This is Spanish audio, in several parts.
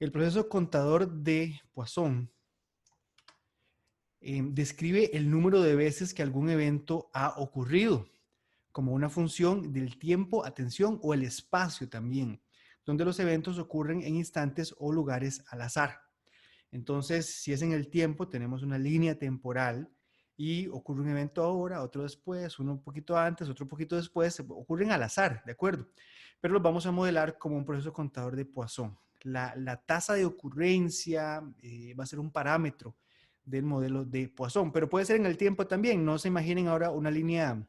El proceso contador de Poisson describe el número de veces que algún evento ha ocurrido, como una función del tiempo, atención o el espacio también, donde los eventos ocurren en instantes o lugares al azar. Entonces, si es en el tiempo, tenemos una línea temporal y ocurre un evento ahora, otro después, uno un poquito antes, otro poquito después, ocurren al azar, ¿de acuerdo? Pero los vamos a modelar como un proceso contador de Poisson. La tasa de ocurrencia va a ser un parámetro del modelo de Poisson, pero puede ser en el tiempo también. No se imaginen ahora una línea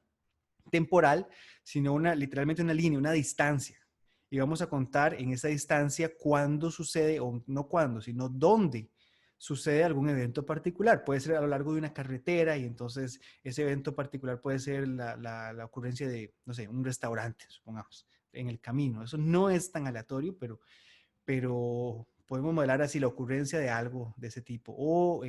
temporal, sino literalmente una línea, una distancia. Y vamos a contar en esa distancia cuándo sucede, o no cuándo, sino dónde sucede algún evento particular. Puede ser a lo largo de una carretera y entonces ese evento particular puede ser la ocurrencia de, no sé, un restaurante, supongamos, en el camino. Eso no es tan aleatorio, pero podemos modelar así la ocurrencia de algo de ese tipo. O,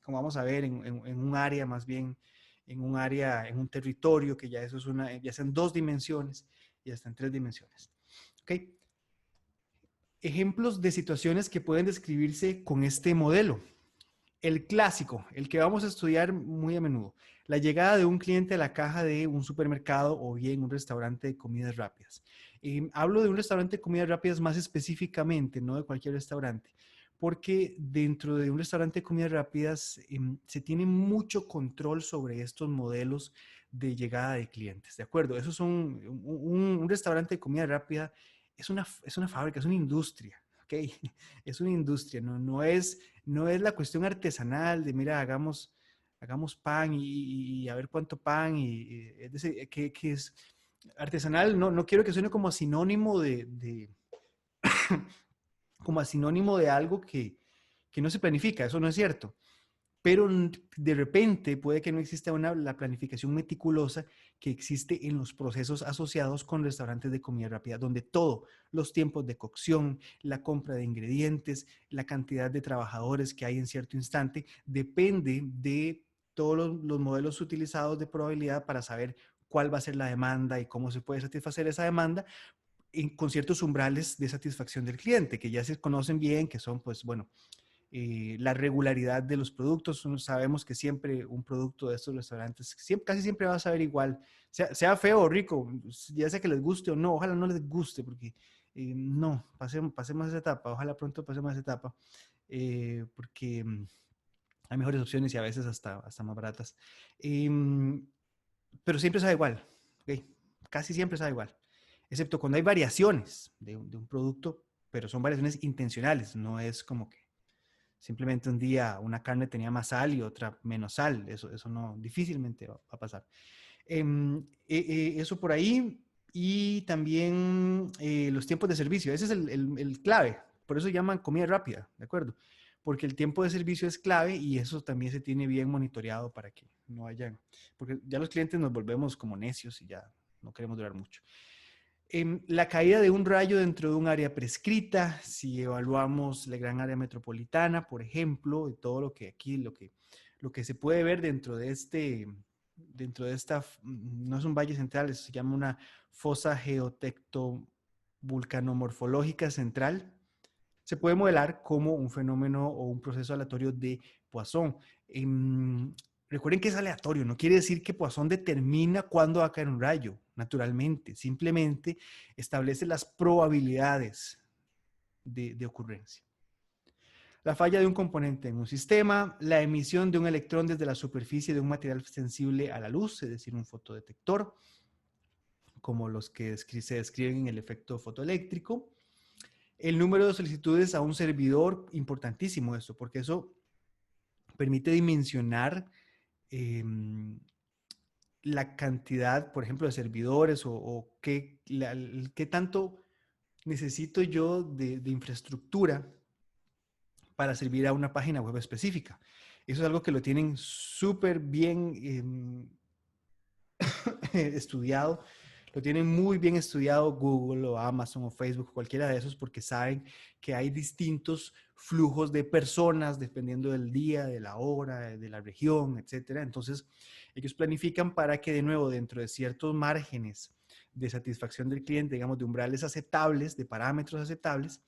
como vamos a ver, en un área más bien, en un área, en un territorio, que ya eso es ya sea en dos dimensiones y hasta en tres dimensiones. ¿Ok? Ejemplos de situaciones que pueden describirse con este modelo. El clásico, el que vamos a estudiar muy a menudo, la llegada de un cliente a la caja de un supermercado o bien un restaurante de comidas rápidas. Hablo de un restaurante de comidas rápidas más específicamente, no de cualquier restaurante, porque dentro de un restaurante de comidas rápidas se tiene mucho control sobre estos modelos de llegada de clientes, ¿de acuerdo? Eso es un restaurante de comida rápida, es una fábrica, es una industria, ¿ok? Es una industria, no es la cuestión artesanal de, mira, hagamos pan y a ver cuánto pan, es decir, que es artesanal, no quiero que suene como sinónimo como a sinónimo de algo que no se planifica, eso no es cierto. Pero de repente puede que no exista la planificación meticulosa que existe en los procesos asociados con restaurantes de comida rápida, donde todos los tiempos de cocción, la compra de ingredientes, la cantidad de trabajadores que hay en cierto instante, depende de todos los modelos utilizados de probabilidad para saber cuál va a ser la demanda y cómo se puede satisfacer esa demanda con ciertos umbrales de satisfacción del cliente, que ya se conocen bien, que son, pues, bueno, la regularidad de los productos. Sabemos que siempre un producto de estos restaurantes casi siempre va a saber igual, sea feo o rico, ya sea que les guste o no, ojalá no les guste, porque no, pasemos esa etapa, ojalá pronto pasemos esa etapa, porque hay mejores opciones y a veces hasta más baratas. Pero siempre sabe igual, ¿ok? Casi siempre sabe igual, excepto cuando hay variaciones de un producto, pero son variaciones intencionales, no es como que simplemente un día una carne tenía más sal y otra menos sal. Eso no, difícilmente va a pasar. Eso por ahí. Y también los tiempos de servicio. Ese es el clave. Por eso llaman comida rápida, ¿de acuerdo? Porque el tiempo de servicio es clave y eso también se tiene bien monitoreado para que no hayan, porque ya los clientes nos volvemos como necios y ya no queremos durar mucho. La caída de un rayo dentro de un área prescrita, si evaluamos la gran área metropolitana, por ejemplo, y todo lo que aquí, lo que se puede ver dentro de esta, no es un valle central, se llama una fosa geotectovulcanomorfológica central, se puede modelar como un fenómeno o un proceso aleatorio de Poisson. Recuerden que es aleatorio, no quiere decir que Poisson determina cuándo va a caer un rayo, naturalmente, simplemente establece las probabilidades de ocurrencia. La falla de un componente en un sistema, la emisión de un electrón desde la superficie de un material sensible a la luz, es decir, un fotodetector, como los que se describen en el efecto fotoeléctrico. El número de solicitudes a un servidor, importantísimo esto, porque eso permite dimensionar eh, la cantidad, por ejemplo, de servidores o qué tanto necesito yo de infraestructura para servir a una página web específica. Eso es algo que lo tienen súper bien estudiado, lo tienen muy bien estudiado Google o Amazon o Facebook, cualquiera de esos, porque saben que hay distintos flujos de personas dependiendo del día, de la hora, de la región, etcétera. Entonces, ellos planifican para que de nuevo dentro de ciertos márgenes de satisfacción del cliente, digamos de umbrales aceptables, de parámetros aceptables,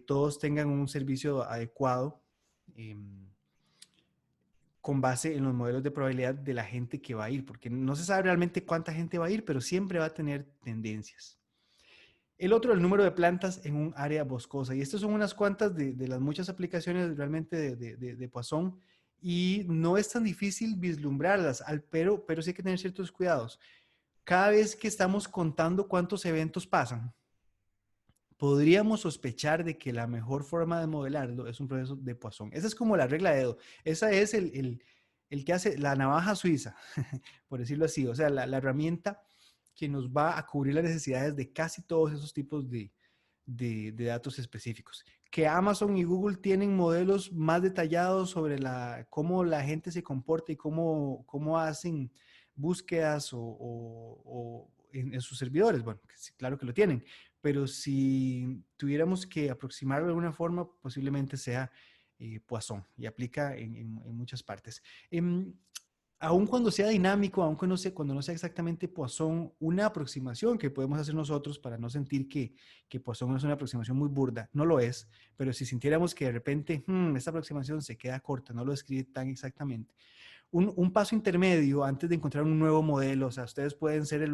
todos tengan un servicio adecuado con base en los modelos de probabilidad de la gente que va a ir, porque no se sabe realmente cuánta gente va a ir, pero siempre va a tener tendencias. El otro, el número de plantas en un área boscosa. Y estas son unas cuantas de las muchas aplicaciones realmente de Poisson. Y no es tan difícil vislumbrarlas, pero sí hay que tener ciertos cuidados. Cada vez que estamos contando cuántos eventos pasan, podríamos sospechar de que la mejor forma de modelarlo es un proceso de Poisson. Esa es como la regla de Edo. Esa es el que hace la navaja suiza, por decirlo así. O sea, la herramienta que nos va a cubrir las necesidades de casi todos esos tipos de datos específicos. Que Amazon y Google tienen modelos más detallados sobre cómo la gente se comporta y cómo hacen búsquedas o en sus servidores. Bueno, sí, claro que lo tienen, pero si tuviéramos que aproximarlo de alguna forma, posiblemente sea Poisson y aplica en muchas partes. Aun cuando sea dinámico, aun cuando no sea exactamente Poisson, una aproximación que podemos hacer nosotros para no sentir que Poisson es una aproximación muy burda, no lo es, pero si sintiéramos que de repente esta aproximación se queda corta, no lo describe tan exactamente, un paso intermedio antes de encontrar un nuevo modelo, o sea, ustedes pueden ser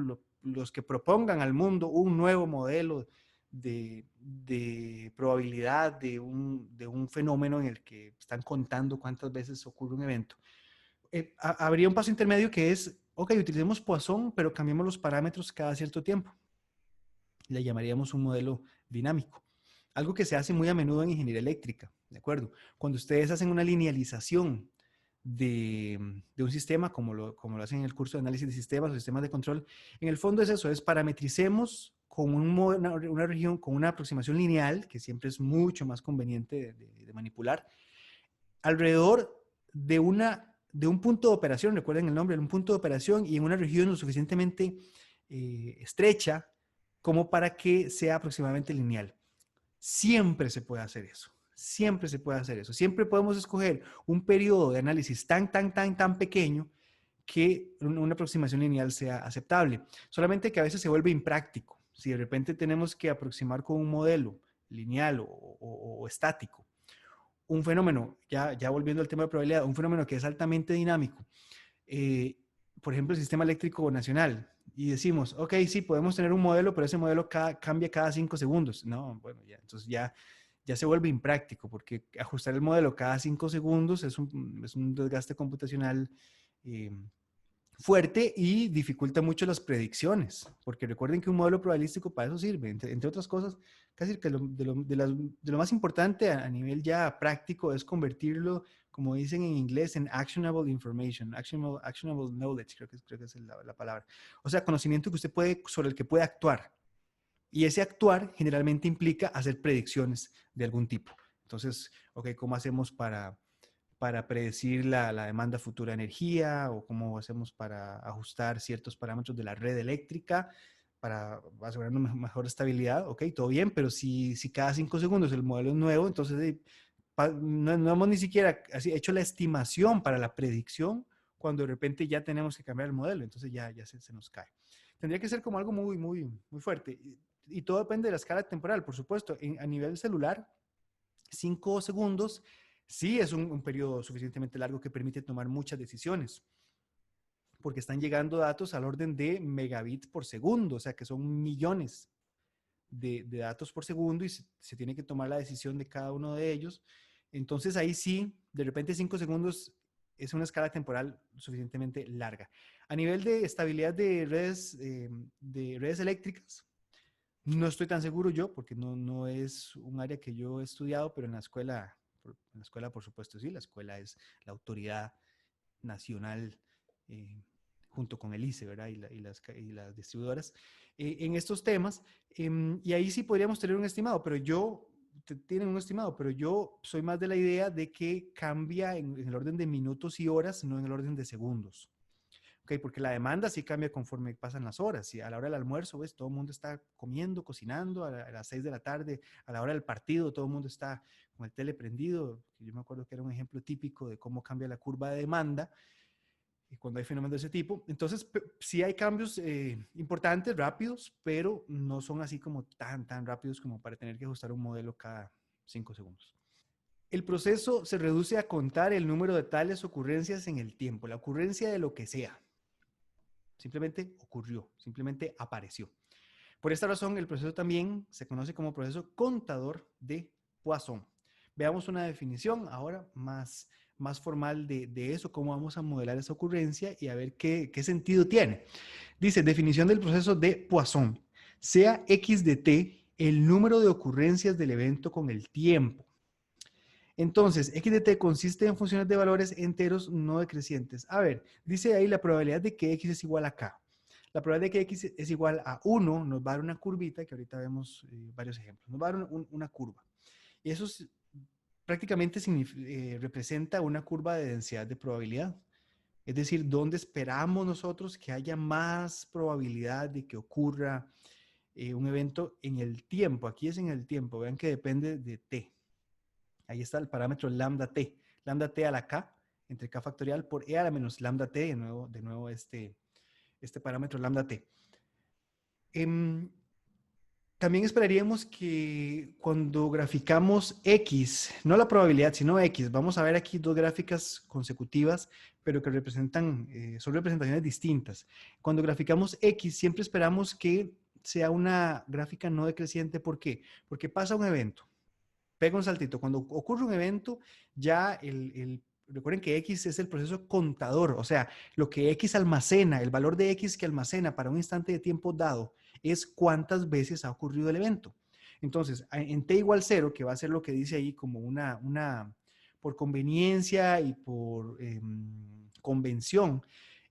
los que propongan al mundo un nuevo modelo de probabilidad de un fenómeno en el que están contando cuántas veces ocurre un evento. Habría un paso intermedio que es, ok, utilicemos Poisson, pero cambiemos los parámetros cada cierto tiempo. Le llamaríamos un modelo dinámico. Algo que se hace muy a menudo en ingeniería eléctrica, ¿de acuerdo? Cuando ustedes hacen una linealización de un sistema, como lo hacen en el curso de análisis de sistemas o sistemas de control, en el fondo es eso, es parametricemos con una región, con una aproximación lineal, que siempre es mucho más conveniente de manipular, alrededor de un punto de operación, recuerden el nombre, un punto de operación y en una región lo suficientemente estrecha como para que sea aproximadamente lineal. Siempre se puede hacer eso. Siempre se puede hacer eso. Siempre podemos escoger un periodo de análisis tan pequeño que una aproximación lineal sea aceptable. Solamente que a veces se vuelve impráctico. Si de repente tenemos que aproximar con un modelo lineal o estático, un fenómeno, ya volviendo al tema de probabilidad, un fenómeno que es altamente dinámico, eh, por ejemplo, el sistema eléctrico nacional, y decimos, ok, sí, podemos tener un modelo, pero ese modelo cambia cada 5 segundos. No, bueno, ya, entonces ya se vuelve impráctico, porque ajustar el modelo cada 5 segundos es un desgaste computacional eh, fuerte y dificulta mucho las predicciones, porque recuerden que un modelo probabilístico para eso sirve, entre otras cosas, casi que de lo más importante a nivel ya práctico es convertirlo, como dicen en inglés, en actionable information, actionable knowledge, creo que es la palabra. O sea, conocimiento que usted puede, sobre el que puede actuar. Y ese actuar generalmente implica hacer predicciones de algún tipo. Entonces, ok, ¿cómo hacemos para predecir la demanda futura de energía o cómo hacemos para ajustar ciertos parámetros de la red eléctrica para asegurar una mejor estabilidad? Ok, todo bien, pero si cada 5 segundos el modelo es nuevo, entonces no hemos ni siquiera hecho la estimación para la predicción cuando de repente ya tenemos que cambiar el modelo, entonces ya se nos cae. Tendría que ser como algo muy fuerte. Y todo depende de la escala temporal, por supuesto. A nivel celular, 5 segundos sí es un periodo suficientemente largo que permite tomar muchas decisiones, porque están llegando datos al orden de megabits por segundo, o sea que son millones de datos por segundo y se tiene que tomar la decisión de cada uno de ellos. Entonces ahí sí, de repente 5 segundos es una escala temporal suficientemente larga. A nivel de estabilidad de redes eléctricas, no estoy tan seguro yo, porque no es un área que yo he estudiado, pero por supuesto, sí, la escuela es la autoridad nacional junto con el ICE, ¿verdad? Y las distribuidoras en estos temas. Y ahí sí podríamos tener un estimado, tienen un estimado, pero yo soy más de la idea de que cambia en el orden de minutos y horas, no en el orden de segundos. Ok, porque la demanda sí cambia conforme pasan las horas. Y a la hora del almuerzo, ¿ves? Todo el mundo está comiendo, cocinando. A las 6 de la tarde, a la hora del partido, todo el mundo está con el tele prendido. Yo me acuerdo que era un ejemplo típico de cómo cambia la curva de demanda. cuando hay fenómenos de ese tipo. Entonces, sí hay cambios importantes, rápidos, pero no son así como tan rápidos como para tener que ajustar un modelo cada 5 segundos. El proceso se reduce a contar el número de tales ocurrencias en el tiempo, la ocurrencia de lo que sea. Simplemente ocurrió, simplemente apareció. Por esta razón, el proceso también se conoce como proceso contador de Poisson. Veamos una definición ahora más formal de eso, cómo vamos a modelar esa ocurrencia y a ver qué sentido tiene. Dice, definición del proceso de Poisson. Sea x de t el número de ocurrencias del evento con el tiempo. Entonces, x de t consiste en funciones de valores enteros no decrecientes. A ver, dice ahí la probabilidad de que x es igual a k. La probabilidad de que x es igual a 1 nos va a dar una curvita, que ahorita vemos varios ejemplos. Nos va a dar una curva. Y eso prácticamente representa una curva de densidad de probabilidad. Es decir, dónde esperamos nosotros que haya más probabilidad de que ocurra un evento en el tiempo. Aquí es en el tiempo. Vean que depende de t. Ahí está el parámetro lambda t. Lambda t a la k entre k factorial por e a la menos lambda t. De nuevo este parámetro lambda t. También esperaríamos que cuando graficamos X, no la probabilidad, sino X, vamos a ver aquí dos gráficas consecutivas, pero que representan, son representaciones distintas. Cuando graficamos X, siempre esperamos que sea una gráfica no decreciente. ¿Por qué? Porque pasa un evento, pega un saltito. Cuando ocurre un evento, ya recuerden que X es el proceso contador, o sea, lo que X almacena, el valor de X que almacena para un instante de tiempo dado, es cuántas veces ha ocurrido el evento. Entonces, en t igual 0, que va a ser lo que dice ahí como por conveniencia y por convención,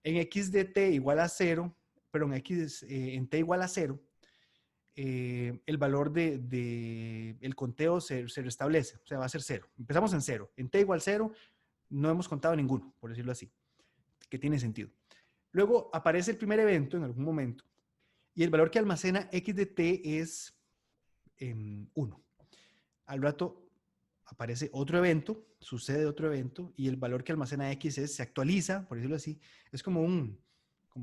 en x de t igual a 0, pero en t igual a 0, el valor el conteo se restablece, o sea, va a ser 0. Empezamos en 0. En t igual 0, no hemos contado ninguno, por decirlo así, que tiene sentido. Luego aparece el primer evento en algún momento y el valor que almacena x de t es 1. Al rato aparece otro evento, sucede otro evento y el valor que almacena x se actualiza, por decirlo así. Es como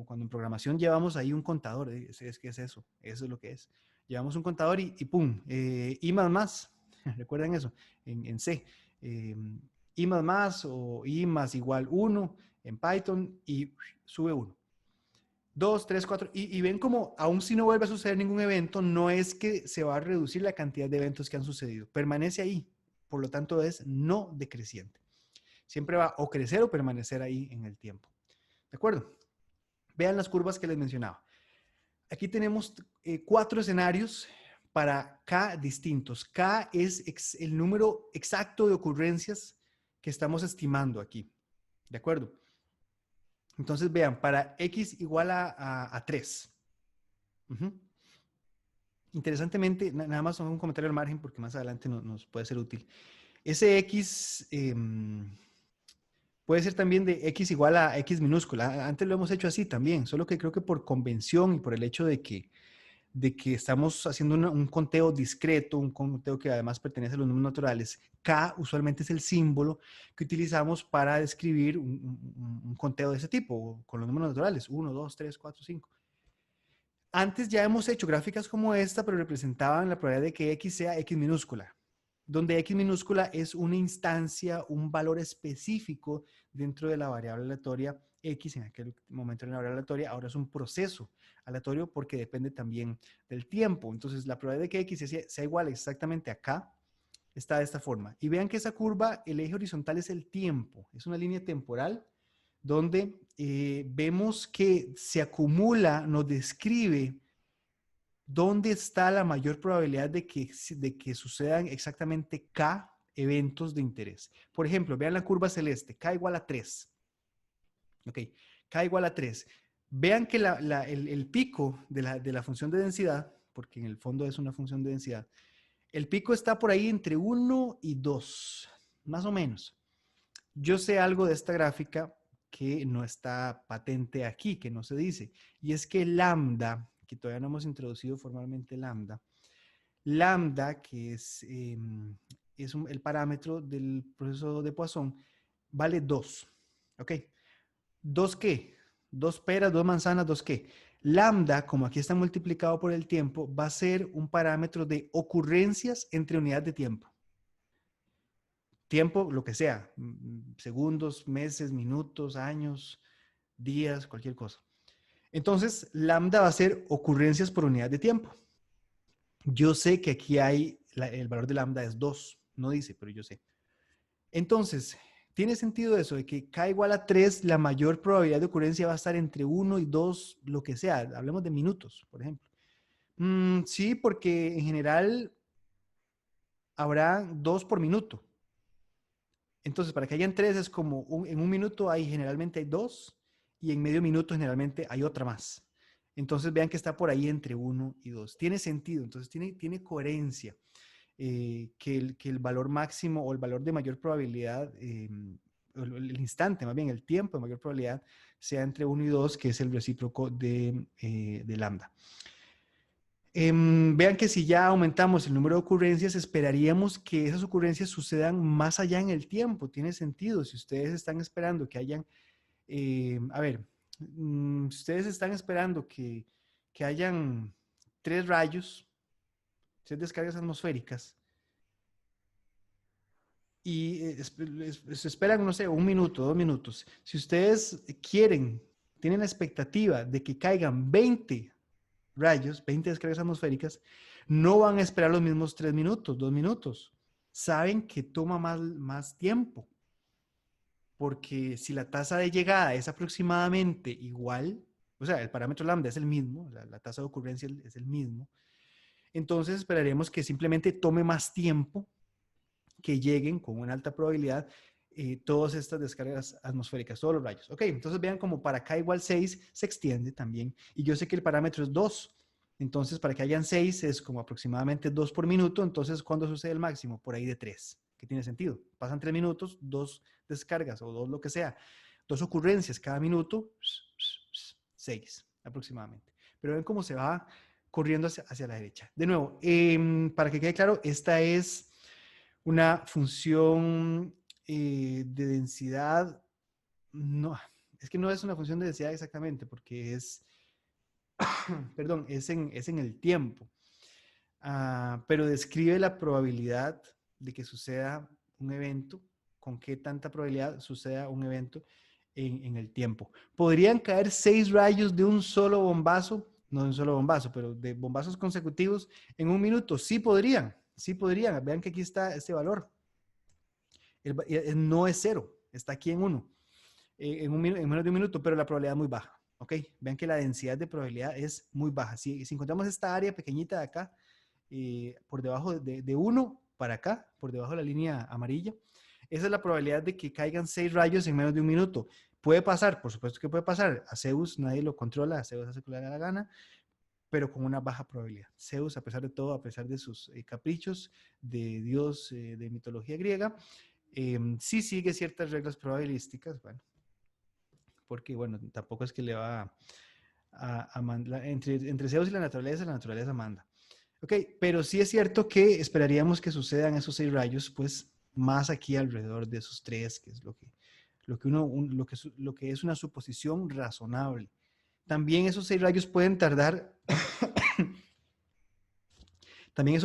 cuando en programación llevamos ahí un contador. ¿Qué es eso? Eso es lo que es. Llevamos un contador y pum, i más. ¿Recuerdan eso? En C. I más o i más igual 1 en Python y sube 1. 2, 3, 4, y ven como aún si no vuelve a suceder ningún evento, no es que se va a reducir la cantidad de eventos que han sucedido, permanece ahí, por lo tanto es no decreciente. Siempre va o crecer o permanecer ahí en el tiempo. ¿De acuerdo? Vean las curvas que les mencionaba. Aquí tenemos 4 escenarios para K distintos. K es el número exacto de ocurrencias que estamos estimando aquí. ¿De acuerdo? Entonces vean, para X igual a 3. Interesantemente, nada más un comentario al margen porque más adelante nos puede ser útil. Ese X puede ser también de X igual a X minúscula. Antes lo hemos hecho así también, solo que creo que por convención y por el hecho de que estamos haciendo un conteo discreto, un conteo que además pertenece a los números naturales, K usualmente es el símbolo que utilizamos para describir un conteo de ese tipo, con los números naturales, 1, 2, 3, 4, 5. Antes ya hemos hecho gráficas como esta, pero representaban la probabilidad de que X sea X minúscula, donde X minúscula es una instancia, un valor específico dentro de la variable aleatoria X. En aquel momento era una variable aleatoria, ahora es un proceso aleatorio porque depende también del tiempo. Entonces, la probabilidad de que X sea igual exactamente a K está de esta forma. Y vean que esa curva, el eje horizontal es el tiempo, es una línea temporal donde vemos que se acumula, nos describe dónde está la mayor probabilidad de que sucedan exactamente K eventos de interés. Por ejemplo, vean la curva celeste, K igual a 3. Ok, K igual a 3. Vean que el pico de la función de densidad, porque en el fondo es una función de densidad, el pico está por ahí entre 1 y 2, más o menos. Yo sé algo de esta gráfica que no está patente aquí, que no se dice, y es que lambda, que todavía no hemos introducido formalmente lambda, que es el parámetro del proceso de Poisson, vale 2. ¿Ok? ¿Dos qué? Dos peras, dos manzanas, dos qué. Lambda, como aquí está multiplicado por el tiempo, va a ser un parámetro de ocurrencias entre unidades de tiempo. Tiempo, lo que sea, segundos, meses, minutos, años, días, cualquier cosa. Entonces, lambda va a ser ocurrencias por unidad de tiempo. Yo sé que aquí hay, el valor de lambda es 2, no dice, pero yo sé. Entonces, ¿tiene sentido eso de que k igual a 3, la mayor probabilidad de ocurrencia va a estar entre 1 y 2, lo que sea? Hablemos de minutos, por ejemplo. Sí, porque en general habrá 2 por minuto. Entonces, para que hayan 3 es como en un minuto generalmente hay 2 y en medio minuto generalmente hay otra más. Entonces vean que está por ahí entre 1 y 2. Tiene sentido, entonces tiene coherencia. Que el valor máximo o el valor de mayor probabilidad, el instante, más bien el tiempo de mayor probabilidad, sea entre 1 y 2, que es el recíproco de lambda. Vean que si ya aumentamos el número de ocurrencias, esperaríamos que esas ocurrencias sucedan más allá en el tiempo. Tiene sentido. Si ustedes están esperando que hayan, a ver, si ustedes están esperando que hayan 3 rayos, 3 descargas atmosféricas, y se esperan, no sé, 1 minuto, 2 minutos. Si ustedes quieren, tienen la expectativa de que caigan 20 rayos, 20 descargas atmosféricas, no van a esperar los mismos 3 minutos, 2 minutos. Saben que toma más tiempo, porque si la tasa de llegada es aproximadamente igual, o sea, el parámetro lambda es el mismo, la tasa de ocurrencia es el mismo, entonces esperaremos que simplemente tome más tiempo que lleguen con una alta probabilidad todas estas descargas atmosféricas, todos los rayos. Ok, entonces vean como para K igual 6 se extiende también. Y yo sé que el parámetro es 2. Entonces, para que hayan 6 es como aproximadamente 2 por minuto. Entonces, ¿cuándo sucede el máximo? Por ahí de 3, que tiene sentido. Pasan 3 minutos, 2 descargas o 2 lo que sea. 2 ocurrencias cada minuto, 6 aproximadamente. Pero ven cómo se va corriendo hacia la derecha. De nuevo, para que quede claro, esta es una función de densidad. No, es que no es una función de densidad exactamente, porque es, perdón, es en el tiempo. Pero describe la probabilidad de que suceda un evento, con qué tanta probabilidad suceda un evento en el tiempo. ¿Podrían caer 6 rayos de un solo bombazo? No de un solo bombazo, pero de bombazos consecutivos en un minuto. Sí podrían, sí podrían. Vean que aquí está este valor. No es 0, está aquí en 1, en menos de un minuto, pero la probabilidad es muy baja. ¿Ok? Vean que la densidad de probabilidad es muy baja. Si encontramos esta área pequeñita de acá, por debajo de 1 para acá, por debajo de la línea amarilla, esa es la probabilidad de que caigan 6 rayos en menos de un minuto. Puede pasar, por supuesto que puede pasar. A Zeus nadie lo controla, a Zeus hace lo que le da la gana, pero con una baja probabilidad. Zeus, a pesar de todo, a pesar de sus caprichos de dios de mitología griega, sí sigue ciertas reglas probabilísticas, bueno, porque bueno, tampoco es que le va a mandar, entre Zeus y la naturaleza manda. Ok, pero sí es cierto que esperaríamos que sucedan esos 6 rayos, pues más aquí alrededor de esos 3, que es lo que es una suposición razonable. También esos 6 rayos pueden tardar, también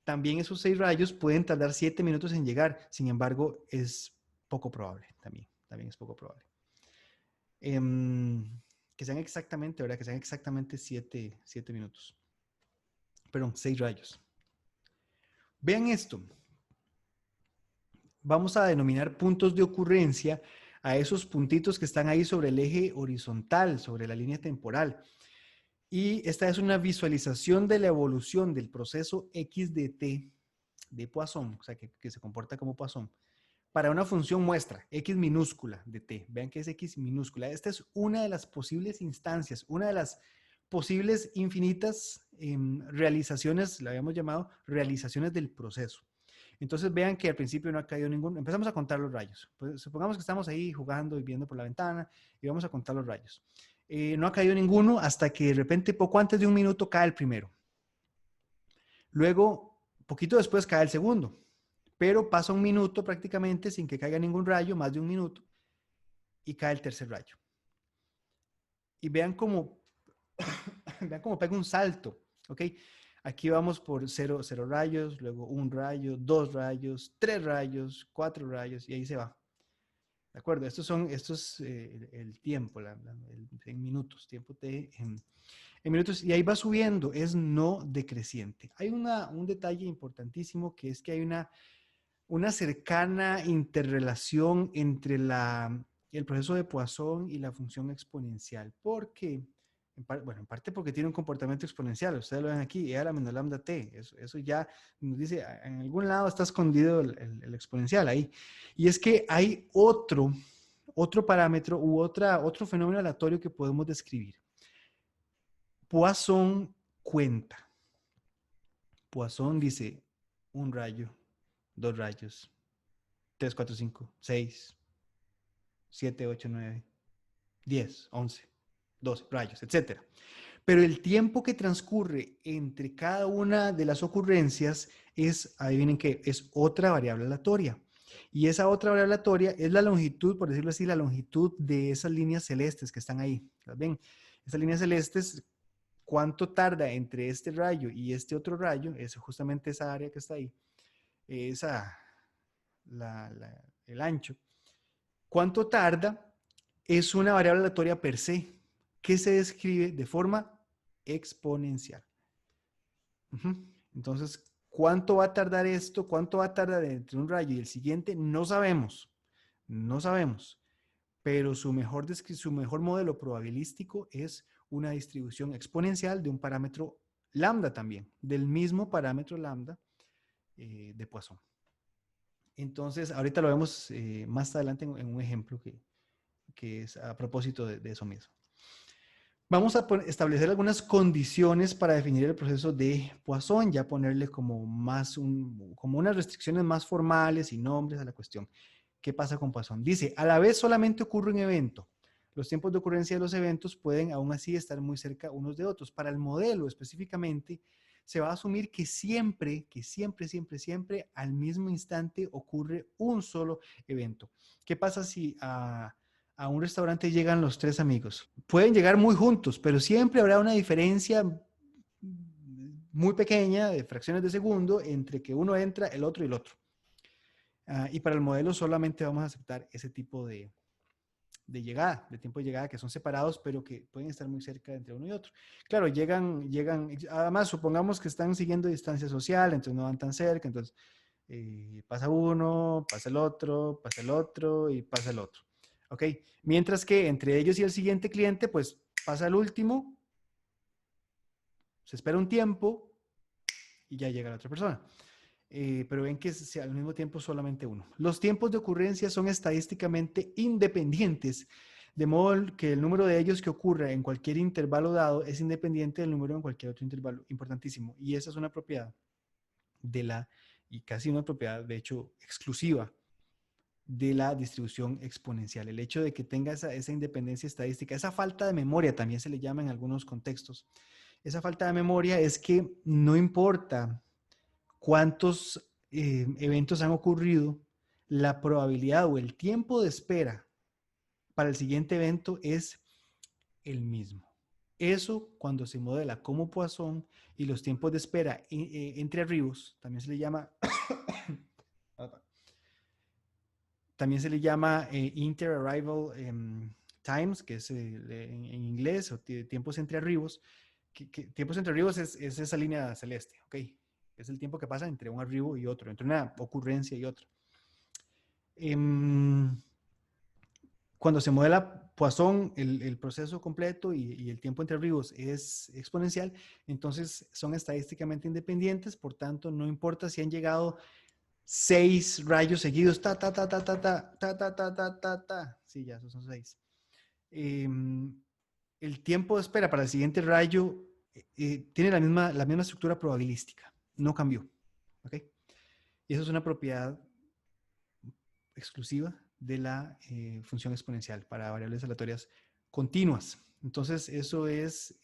también esos 6 rayos pueden tardar 7 minutos en llegar. Sin embargo, es poco probable también es poco probable. Que sean exactamente, ¿verdad? Que sean exactamente 7 minutos. Perdón, 6 rayos. Vean esto. Vamos a denominar puntos de ocurrencia a esos puntitos que están ahí sobre el eje horizontal, sobre la línea temporal. Y esta es una visualización de la evolución del proceso x de t de Poisson, o sea, que se comporta como Poisson, para una función muestra, x minúscula de t. Vean que es x minúscula. Esta es una de las posibles instancias, una de las posibles infinitas realizaciones, la habíamos llamado realizaciones del proceso. Entonces vean que al principio no ha caído ninguno. Empezamos a contar los rayos. Pues supongamos que estamos ahí jugando y viendo por la ventana y vamos a contar los rayos. No ha caído ninguno hasta que de repente, poco antes de un minuto, cae el primero. Luego, poquito después cae el segundo. Pero pasa un minuto prácticamente sin que caiga ningún rayo, más de un minuto. y cae el tercer rayo. Y vean cómo, vean cómo pega un salto, ¿ok? Aquí vamos por 0 rayos, luego 1 rayo, 2 rayos, 3 rayos, 4 rayos, y ahí se va. ¿De acuerdo? Esto es el tiempo, en minutos, tiempo T en minutos, y ahí va subiendo, es no decreciente. Hay un detalle importantísimo que es que hay una cercana interrelación entre el proceso de Poisson y la función exponencial. ¿Por qué? Bueno, en parte porque tiene un comportamiento exponencial. Ustedes lo ven aquí, E a la menos lambda t. Eso ya nos dice, en algún lado está escondido el exponencial ahí. Y es que hay otro parámetro u otro fenómeno aleatorio que podemos describir. Poisson cuenta. Poisson dice 1 rayo, 2 rayos, 3, 4, 5, 6, 7, 8, 9, 10, 11, 12 rayos, etcétera. Pero el tiempo que transcurre entre cada una de las ocurrencias es, adivinen qué, es otra variable aleatoria. Y esa otra variable aleatoria es la longitud, por decirlo así, la longitud de esas líneas celestes que están ahí. ¿Las ven? Esas líneas celestes, ¿cuánto tarda entre este rayo y este otro rayo? Es justamente esa área que está ahí. Esa, el ancho. ¿Cuánto tarda? Es una variable aleatoria per se que se describe de forma exponencial. Entonces, ¿cuánto va a tardar esto? ¿Cuánto va a tardar entre un rayo y el siguiente? No sabemos. No sabemos. Pero su mejor modelo probabilístico es una distribución exponencial de un parámetro lambda también, del mismo parámetro lambda de Poisson. Entonces, ahorita lo vemos más adelante en un ejemplo que es a propósito de eso mismo. Vamos a establecer algunas condiciones para definir el proceso de Poisson, ya ponerle como unas restricciones más formales y nombres a la cuestión. ¿Qué pasa con Poisson? Dice, a la vez solamente ocurre un evento. Los tiempos de ocurrencia de los eventos pueden aún así estar muy cerca unos de otros. Para el modelo específicamente, se va a asumir que siempre, siempre, al mismo instante ocurre un solo evento. ¿Qué pasa si a un restaurante llegan los tres amigos? Pueden llegar muy juntos, pero siempre habrá una diferencia muy pequeña de fracciones de segundo entre que uno entra, el otro y el otro. Y para el modelo solamente vamos a aceptar ese tipo de llegada, de tiempo de llegada, que son separados, pero que pueden estar muy cerca entre uno y otro. Claro, llegan, además supongamos que están siguiendo distancia social, entonces no van tan cerca, entonces pasa uno, pasa el otro y pasa el otro. ¿Ok? Mientras que entre ellos y el siguiente cliente, pues pasa el último, se espera un tiempo y ya llega la otra persona. Pero ven que al mismo tiempo solamente uno. Los tiempos de ocurrencia son estadísticamente independientes, de modo que el número de ellos que ocurra en cualquier intervalo dado es independiente del número en cualquier otro intervalo. Importantísimo. Y esa es una propiedad y casi una propiedad, de hecho, exclusiva de la distribución exponencial. El hecho de que tenga esa independencia estadística, esa falta de memoria también se le llama en algunos contextos. Esa falta de memoria es que no importa cuántos eventos han ocurrido, la probabilidad o el tiempo de espera para el siguiente evento es el mismo. Eso cuando se modela como Poisson y los tiempos de espera entre arribos, también se le llama inter-arrival times, que es en inglés, o tiempos entre arribos. Tiempos entre arribos es esa línea celeste, ¿ok? Es el tiempo que pasa entre un arribo y otro, entre una ocurrencia y otra. Cuando se modela Poisson, el proceso completo y el tiempo entre arribos es exponencial, entonces son estadísticamente independientes, por tanto, no importa si han llegado 6 rayos seguidos, sí, ya, esos son 6. El tiempo de espera para el siguiente rayo tiene la misma estructura probabilística, no cambió, ¿ok? Y eso es una propiedad exclusiva de la función exponencial para variables aleatorias continuas. Entonces, eso es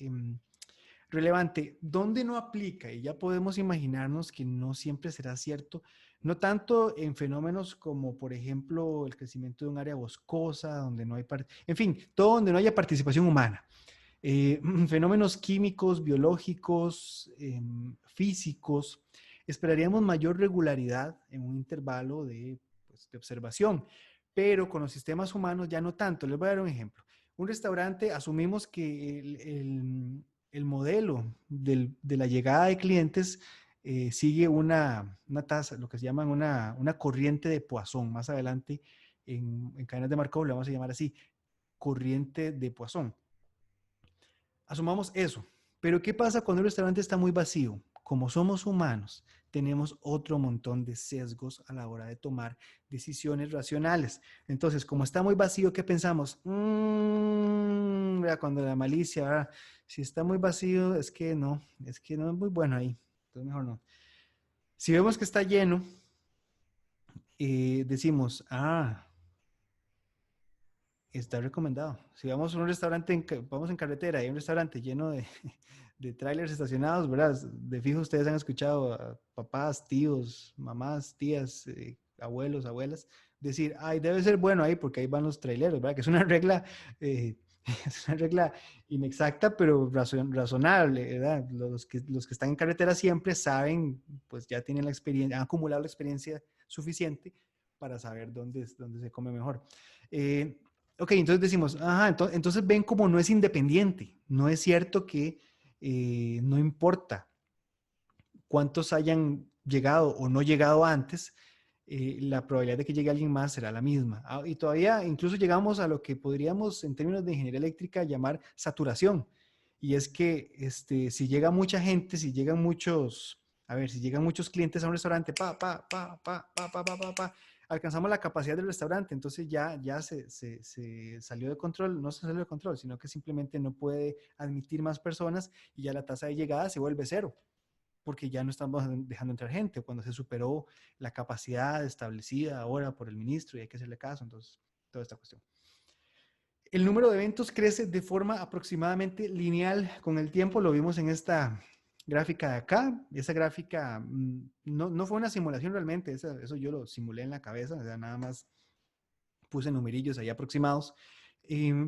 relevante. ¿Dónde no aplica? Y ya podemos imaginarnos que no siempre será cierto, No tanto en fenómenos como, por ejemplo, el crecimiento de un área boscosa, donde no hay, en fin, todo donde no haya participación humana. Fenómenos químicos, biológicos, físicos, esperaríamos mayor regularidad en un intervalo pues, de observación, pero con los sistemas humanos ya no tanto. Les voy a dar un ejemplo. Un restaurante, asumimos que el modelo de la llegada de clientes sigue una tasa, lo que se llama una corriente de Poisson. Más adelante, en cadenas de Markov, le vamos a llamar así, corriente de Poisson. Asumamos eso. Pero ¿qué pasa cuando el restaurante está muy vacío? Como somos humanos, tenemos otro montón de sesgos a la hora de tomar decisiones racionales. Entonces, como está muy vacío, ¿qué pensamos? Cuando la malicia, ¿verdad? Si está muy vacío, es que no es muy bueno ahí. Entonces, mejor no. Si vemos que está lleno, decimos, está recomendado. Si vamos a un restaurante, vamos en carretera y hay un restaurante lleno de trailers estacionados, ¿verdad? De fijo ustedes han escuchado a papás, tíos, mamás, tías, abuelos, abuelas, decir, ay, debe ser bueno ahí porque ahí van los traileros, ¿verdad? Que es una regla, es una regla inexacta, pero razonable, ¿verdad? Los que están en carretera siempre saben, pues ya tienen la experiencia, han acumulado la experiencia suficiente para saber dónde se come mejor. Ok, entonces decimos, ajá, entonces ven como no es independiente. No es cierto que no importa cuántos hayan llegado o no llegado antes, la probabilidad de que llegue alguien más será la misma. Y todavía incluso llegamos a lo que podríamos en términos de ingeniería eléctrica llamar saturación. Y es que si llega mucha gente, si llegan muchos, a ver, si llegan muchos clientes a un restaurante, alcanzamos la capacidad del restaurante, entonces ya se salió de control, no se salió de control, sino que simplemente no puede admitir más personas y ya la tasa de llegada se vuelve cero porque ya no estamos dejando entrar gente, cuando se superó la capacidad establecida ahora por el ministro y hay que hacerle caso, entonces, toda esta cuestión. El número de eventos crece de forma aproximadamente lineal con el tiempo, lo vimos en esta gráfica de acá. Esa gráfica no fue una simulación realmente, eso yo lo simulé en la cabeza, o sea, nada más puse numerillos ahí aproximados.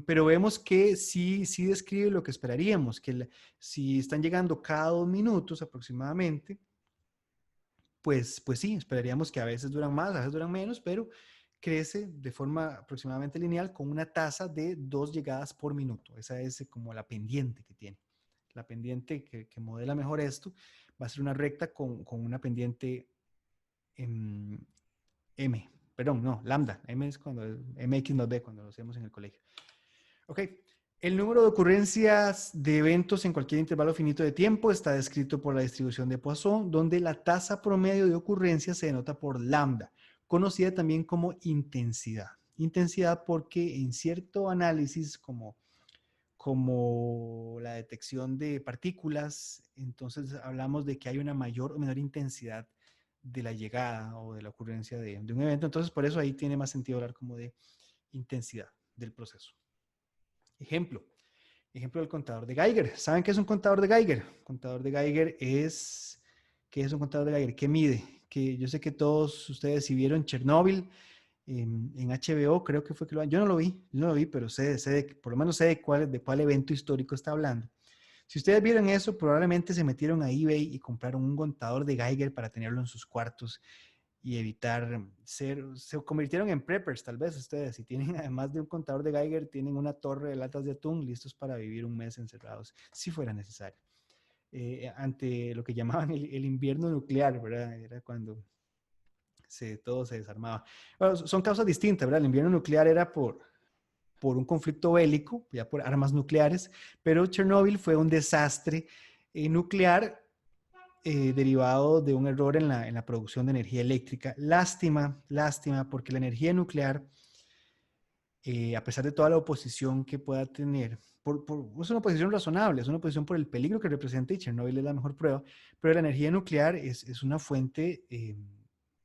Pero vemos que sí describe lo que esperaríamos, que si están llegando cada 2 minutos aproximadamente, pues sí, esperaríamos que a veces duran más, a veces duran menos, pero crece de forma aproximadamente lineal con una tasa de 2 llegadas por minuto. Esa es como la pendiente que tiene. La pendiente que modela mejor esto va a ser una recta con una pendiente M, perdón, no, lambda. M es cuando MX nos ve, cuando lo hacemos en el colegio. Ok. El número de ocurrencias de eventos en cualquier intervalo finito de tiempo está descrito por la distribución de Poisson, donde la tasa promedio de ocurrencias se denota por lambda, conocida también como intensidad. Intensidad porque en cierto análisis como la detección de partículas, entonces hablamos de que hay una mayor o menor intensidad de la llegada o de la ocurrencia de un evento. Entonces, por eso ahí tiene más sentido hablar como de intensidad del proceso. Ejemplo del contador de Geiger. ¿Saben qué es un contador de Geiger? Contador de Geiger ¿qué es un contador de Geiger? ¿Qué mide? Que yo sé que todos ustedes si vieron Chernobyl en HBO, creo que fue que yo no lo vi, pero por lo menos sé de cuál evento histórico está hablando. Si ustedes vieron eso, probablemente se metieron a eBay y compraron un contador de Geiger para tenerlo en sus cuartos y evitar se convirtieron en preppers tal vez ustedes, si tienen además de un contador de Geiger, tienen una torre de latas de atún listos para vivir un mes encerrados, si fuera necesario. Ante lo que llamaban el invierno nuclear, ¿verdad? Era cuando todo se desarmaba. Bueno, son causas distintas, ¿verdad? El invierno nuclear era por un conflicto bélico, ya por armas nucleares, pero Chernobyl fue un desastre nuclear derivado de un error en la producción de energía eléctrica. Lástima, porque la energía nuclear, a pesar de toda la oposición que pueda tener, es una oposición razonable, es una oposición por el peligro que representa y Chernobyl es la mejor prueba, pero la energía nuclear es una fuente de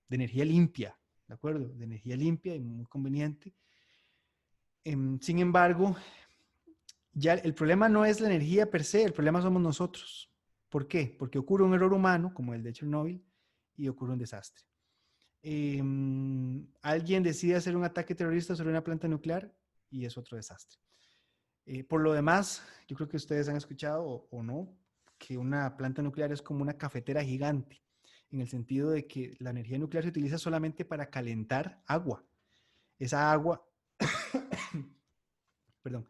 energía limpia, ¿de acuerdo? De energía limpia y muy conveniente. Sin embargo, ya el problema no es la energía per se, el problema somos nosotros. ¿Por qué? Porque ocurre un error humano, como el de Chernobyl, y ocurre un desastre. Alguien decide hacer un ataque terrorista sobre una planta nuclear y es otro desastre. Por lo demás, yo creo que ustedes han escuchado o no que una planta nuclear es como una cafetera gigante, en el sentido de que la energía nuclear se utiliza solamente para calentar agua. Esa agua, perdón,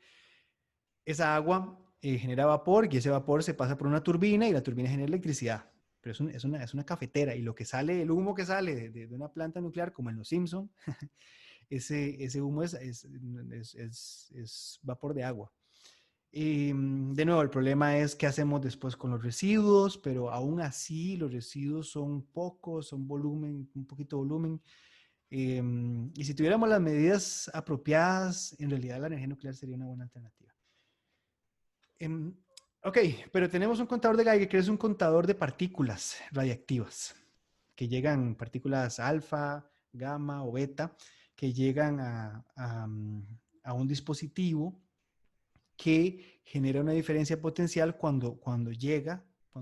esa agua genera vapor y ese vapor se pasa por una turbina y la turbina genera electricidad. Pero es una cafetera y lo que sale, el humo que sale de una planta nuclear, como en Los Simpson, ese humo es vapor de agua. Y de nuevo, el problema es qué hacemos después con los residuos, pero aún así los residuos son pocos, son volumen, un poquito de volumen. Y si tuviéramos las medidas apropiadas, en realidad la energía nuclear sería una buena alternativa. Em, ok, pero tenemos un contador de Geiger que es un contador de partículas radiactivas, que llegan partículas alfa, gamma o beta, que llegan a un dispositivo que genera una diferencia potencial cuando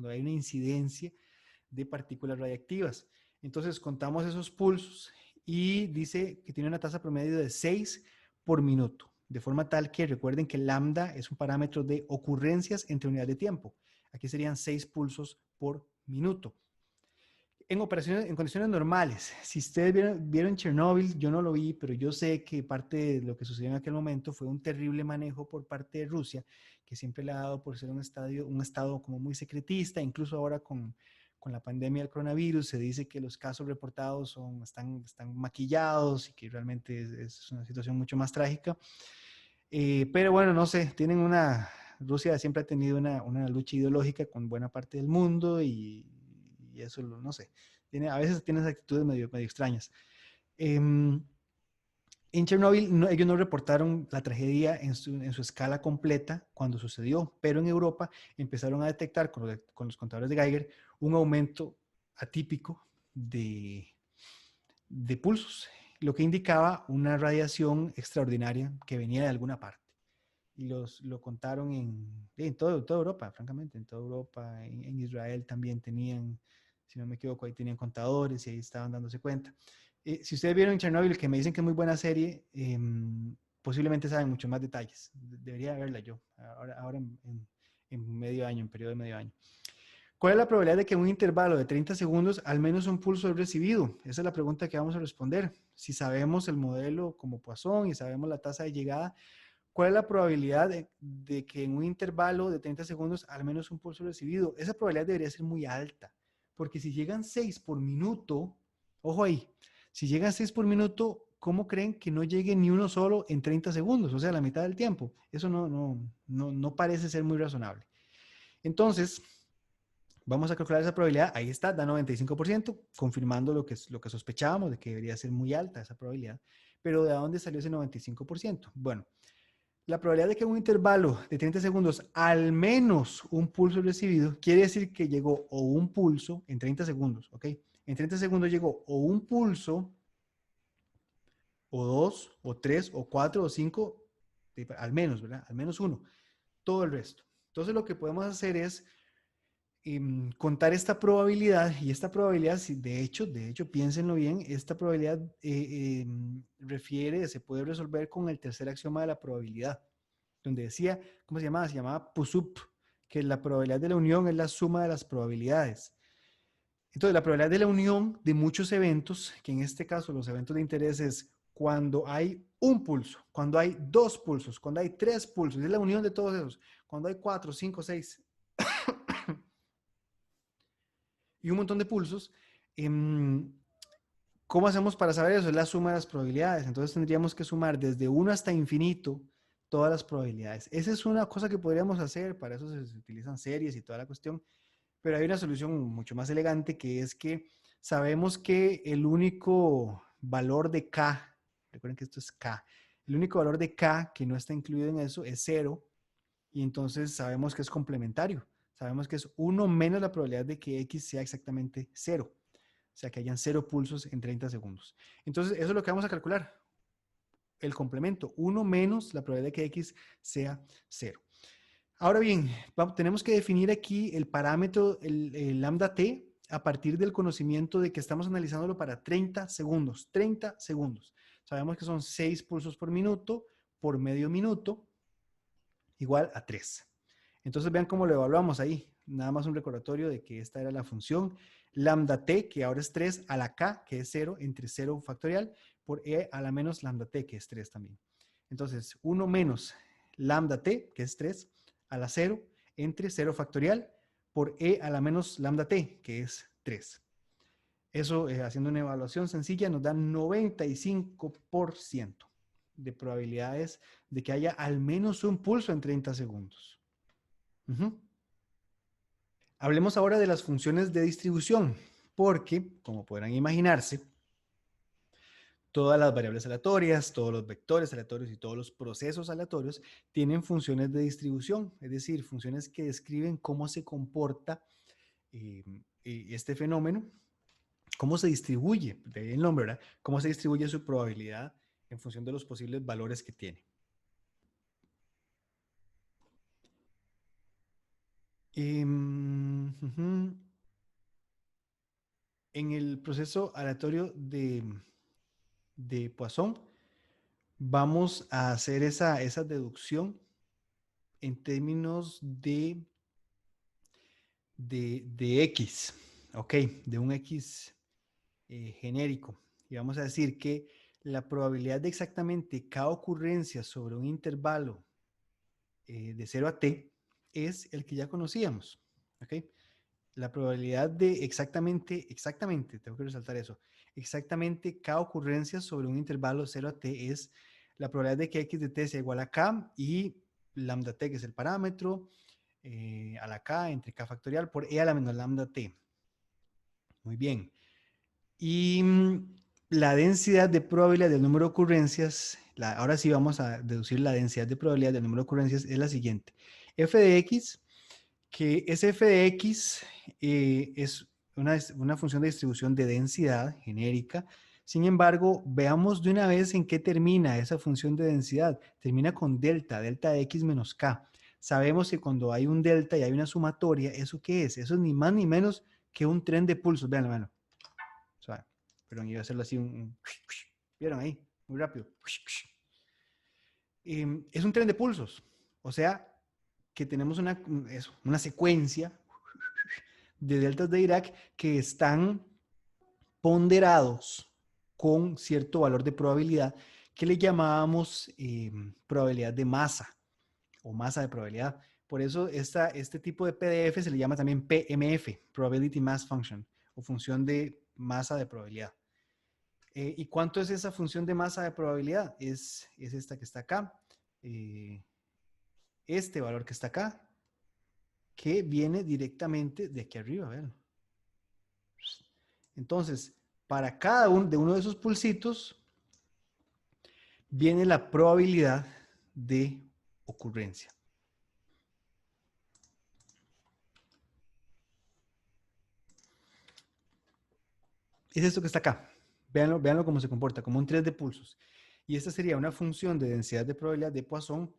hay una incidencia de partículas radiactivas. Entonces contamos esos pulsos y dice que tiene una tasa promedio de 6 por minuto, de forma tal que recuerden que lambda es un parámetro de ocurrencias entre unidades de tiempo. Aquí serían 6 pulsos por minuto. En condiciones normales, si ustedes vieron Chernobyl, yo no lo vi, pero yo sé que parte de lo que sucedió en aquel momento fue un terrible manejo por parte de Rusia, que siempre le ha dado por ser un estado como muy secretista, incluso ahora con la pandemia del coronavirus, se dice que los casos reportados están maquillados y que realmente es una situación mucho más trágica. Pero bueno, no sé, Rusia siempre ha tenido una lucha ideológica con buena parte del mundo y eso, no sé, a veces tiene actitudes medio extrañas. En Chernobyl ellos no reportaron la tragedia en su escala completa cuando sucedió, pero en Europa empezaron a detectar con los contadores de Geiger un aumento atípico de pulsos, lo que indicaba una radiación extraordinaria que venía de alguna parte. Y lo contaron en toda Europa, francamente, en toda Europa, en Israel también tenían, si no me equivoco, ahí tenían contadores y ahí estaban dándose cuenta. Si ustedes vieron Chernobyl, que me dicen que es muy buena serie, posiblemente saben mucho más detalles. Debería verla yo, ahora en medio año, en periodo de medio año. ¿Cuál es la probabilidad de que en un intervalo de 30 segundos al menos un pulso es recibido? Esa es la pregunta que vamos a responder. Si sabemos el modelo como Poisson y sabemos la tasa de llegada, ¿cuál es la probabilidad de que en un intervalo de 30 segundos al menos un pulso recibido? Esa probabilidad debería ser muy alta, porque si llegan 6 por minuto, ojo ahí, si llegan 6 por minuto, ¿cómo creen que no llegue ni uno solo en 30 segundos? O sea, la mitad del tiempo. Eso no parece ser muy razonable. Entonces, vamos a calcular esa probabilidad. Ahí está, da 95%, confirmando lo que sospechábamos de que debería ser muy alta esa probabilidad. Pero ¿de dónde salió ese 95%? Bueno, la probabilidad de que en un intervalo de 30 segundos al menos un pulso recibido quiere decir que llegó o un pulso en 30 segundos, ¿ok? En 30 segundos llegó o un pulso, o dos, o tres, o cuatro, o cinco, al menos, ¿verdad? Al menos uno, todo el resto. Entonces lo que podemos hacer es contar esta probabilidad y esta probabilidad, si de hecho, piénsenlo bien, esta probabilidad se puede resolver con el tercer axioma de la probabilidad, donde decía, ¿cómo se llamaba? Se llamaba PUSUP, que la probabilidad de la unión es la suma de las probabilidades. Entonces, la probabilidad de la unión de muchos eventos, que en este caso los eventos de interés es cuando hay un pulso, cuando hay dos pulsos, cuando hay tres pulsos, es la unión de todos esos, cuando hay cuatro, cinco, seis y un montón de pulsos. ¿Cómo hacemos para saber eso? Es la suma de las probabilidades. Entonces tendríamos que sumar desde 1 hasta infinito todas las probabilidades. Esa es una cosa que podríamos hacer, para eso se utilizan series y toda la cuestión, pero hay una solución mucho más elegante que es que sabemos que el único valor de K, recuerden que esto es K, el único valor de K que no está incluido en eso es 0 y entonces sabemos que es complementario. Sabemos que es 1 menos la probabilidad de que X sea exactamente 0. O sea, que hayan 0 pulsos en 30 segundos. Entonces, eso es lo que vamos a calcular. El complemento, 1 menos la probabilidad de que X sea 0. Ahora bien, tenemos que definir aquí el parámetro, el lambda t, a partir del conocimiento de que estamos analizándolo para 30 segundos. 30 segundos. Sabemos que son 6 pulsos por minuto por medio minuto igual a 3. Entonces vean cómo lo evaluamos ahí. Nada más un recordatorio de que esta era la función lambda t, que ahora es 3, a la k, que es 0, entre 0 factorial, por e a la menos lambda t, que es 3 también. Entonces, 1 menos lambda t, que es 3, a la 0, entre 0 factorial, por e a la menos lambda t, que es 3. Eso, haciendo una evaluación sencilla, nos da 95% de probabilidades de que haya al menos un pulso en 30 segundos. Hablemos ahora de las funciones de distribución, porque, como podrán imaginarse, todas las variables aleatorias, todos los vectores aleatorios y todos los procesos aleatorios tienen funciones de distribución, es decir, funciones que describen cómo se comporta este fenómeno, cómo se distribuye, de ahí el nombre, ¿verdad? Cómo se distribuye su probabilidad en función de los posibles valores que tiene. En el proceso aleatorio de Poisson, vamos a hacer esa deducción en términos de X, ¿ok? De un X genérico. Y vamos a decir que la probabilidad de exactamente cada ocurrencia sobre un intervalo de 0 a t es el que ya conocíamos, ¿ok? La probabilidad de exactamente, tengo que resaltar eso, exactamente cada ocurrencia sobre un intervalo 0 a t es la probabilidad de que x de t sea igual a k y lambda t, que es el parámetro, a la k entre k factorial por e a la menos lambda t. Muy bien. Y la densidad de probabilidad del número de ocurrencias, ahora sí vamos a deducir la densidad de probabilidad del número de ocurrencias, es la siguiente. F de x, que ese f de x es una función de distribución de densidad genérica. Sin embargo, veamos de una vez en qué termina esa función de densidad. Termina con delta de x menos k. Sabemos que cuando hay un delta y hay una sumatoria, ¿eso qué es? Eso es ni más ni menos que un tren de pulsos. Vean, vean. O sea, perdón, iba a hacerlo así. ¿Vieron ahí? Muy rápido. Es un tren de pulsos. O sea, que tenemos una secuencia de deltas de Dirac que están ponderados con cierto valor de probabilidad que le llamábamos probabilidad de masa o masa de probabilidad. Por eso este tipo de PDF se le llama también PMF, Probability Mass Function, o función de masa de probabilidad. ¿Y cuánto es esa función de masa de probabilidad? Es esta que está acá, este valor que está acá, que viene directamente de aquí arriba, vean. Entonces, para cada uno de esos pulsitos viene la probabilidad de ocurrencia. Es esto que está acá. Véanlo cómo se comporta, como un tren de pulsos. Y esta sería una función de densidad de probabilidad de Poisson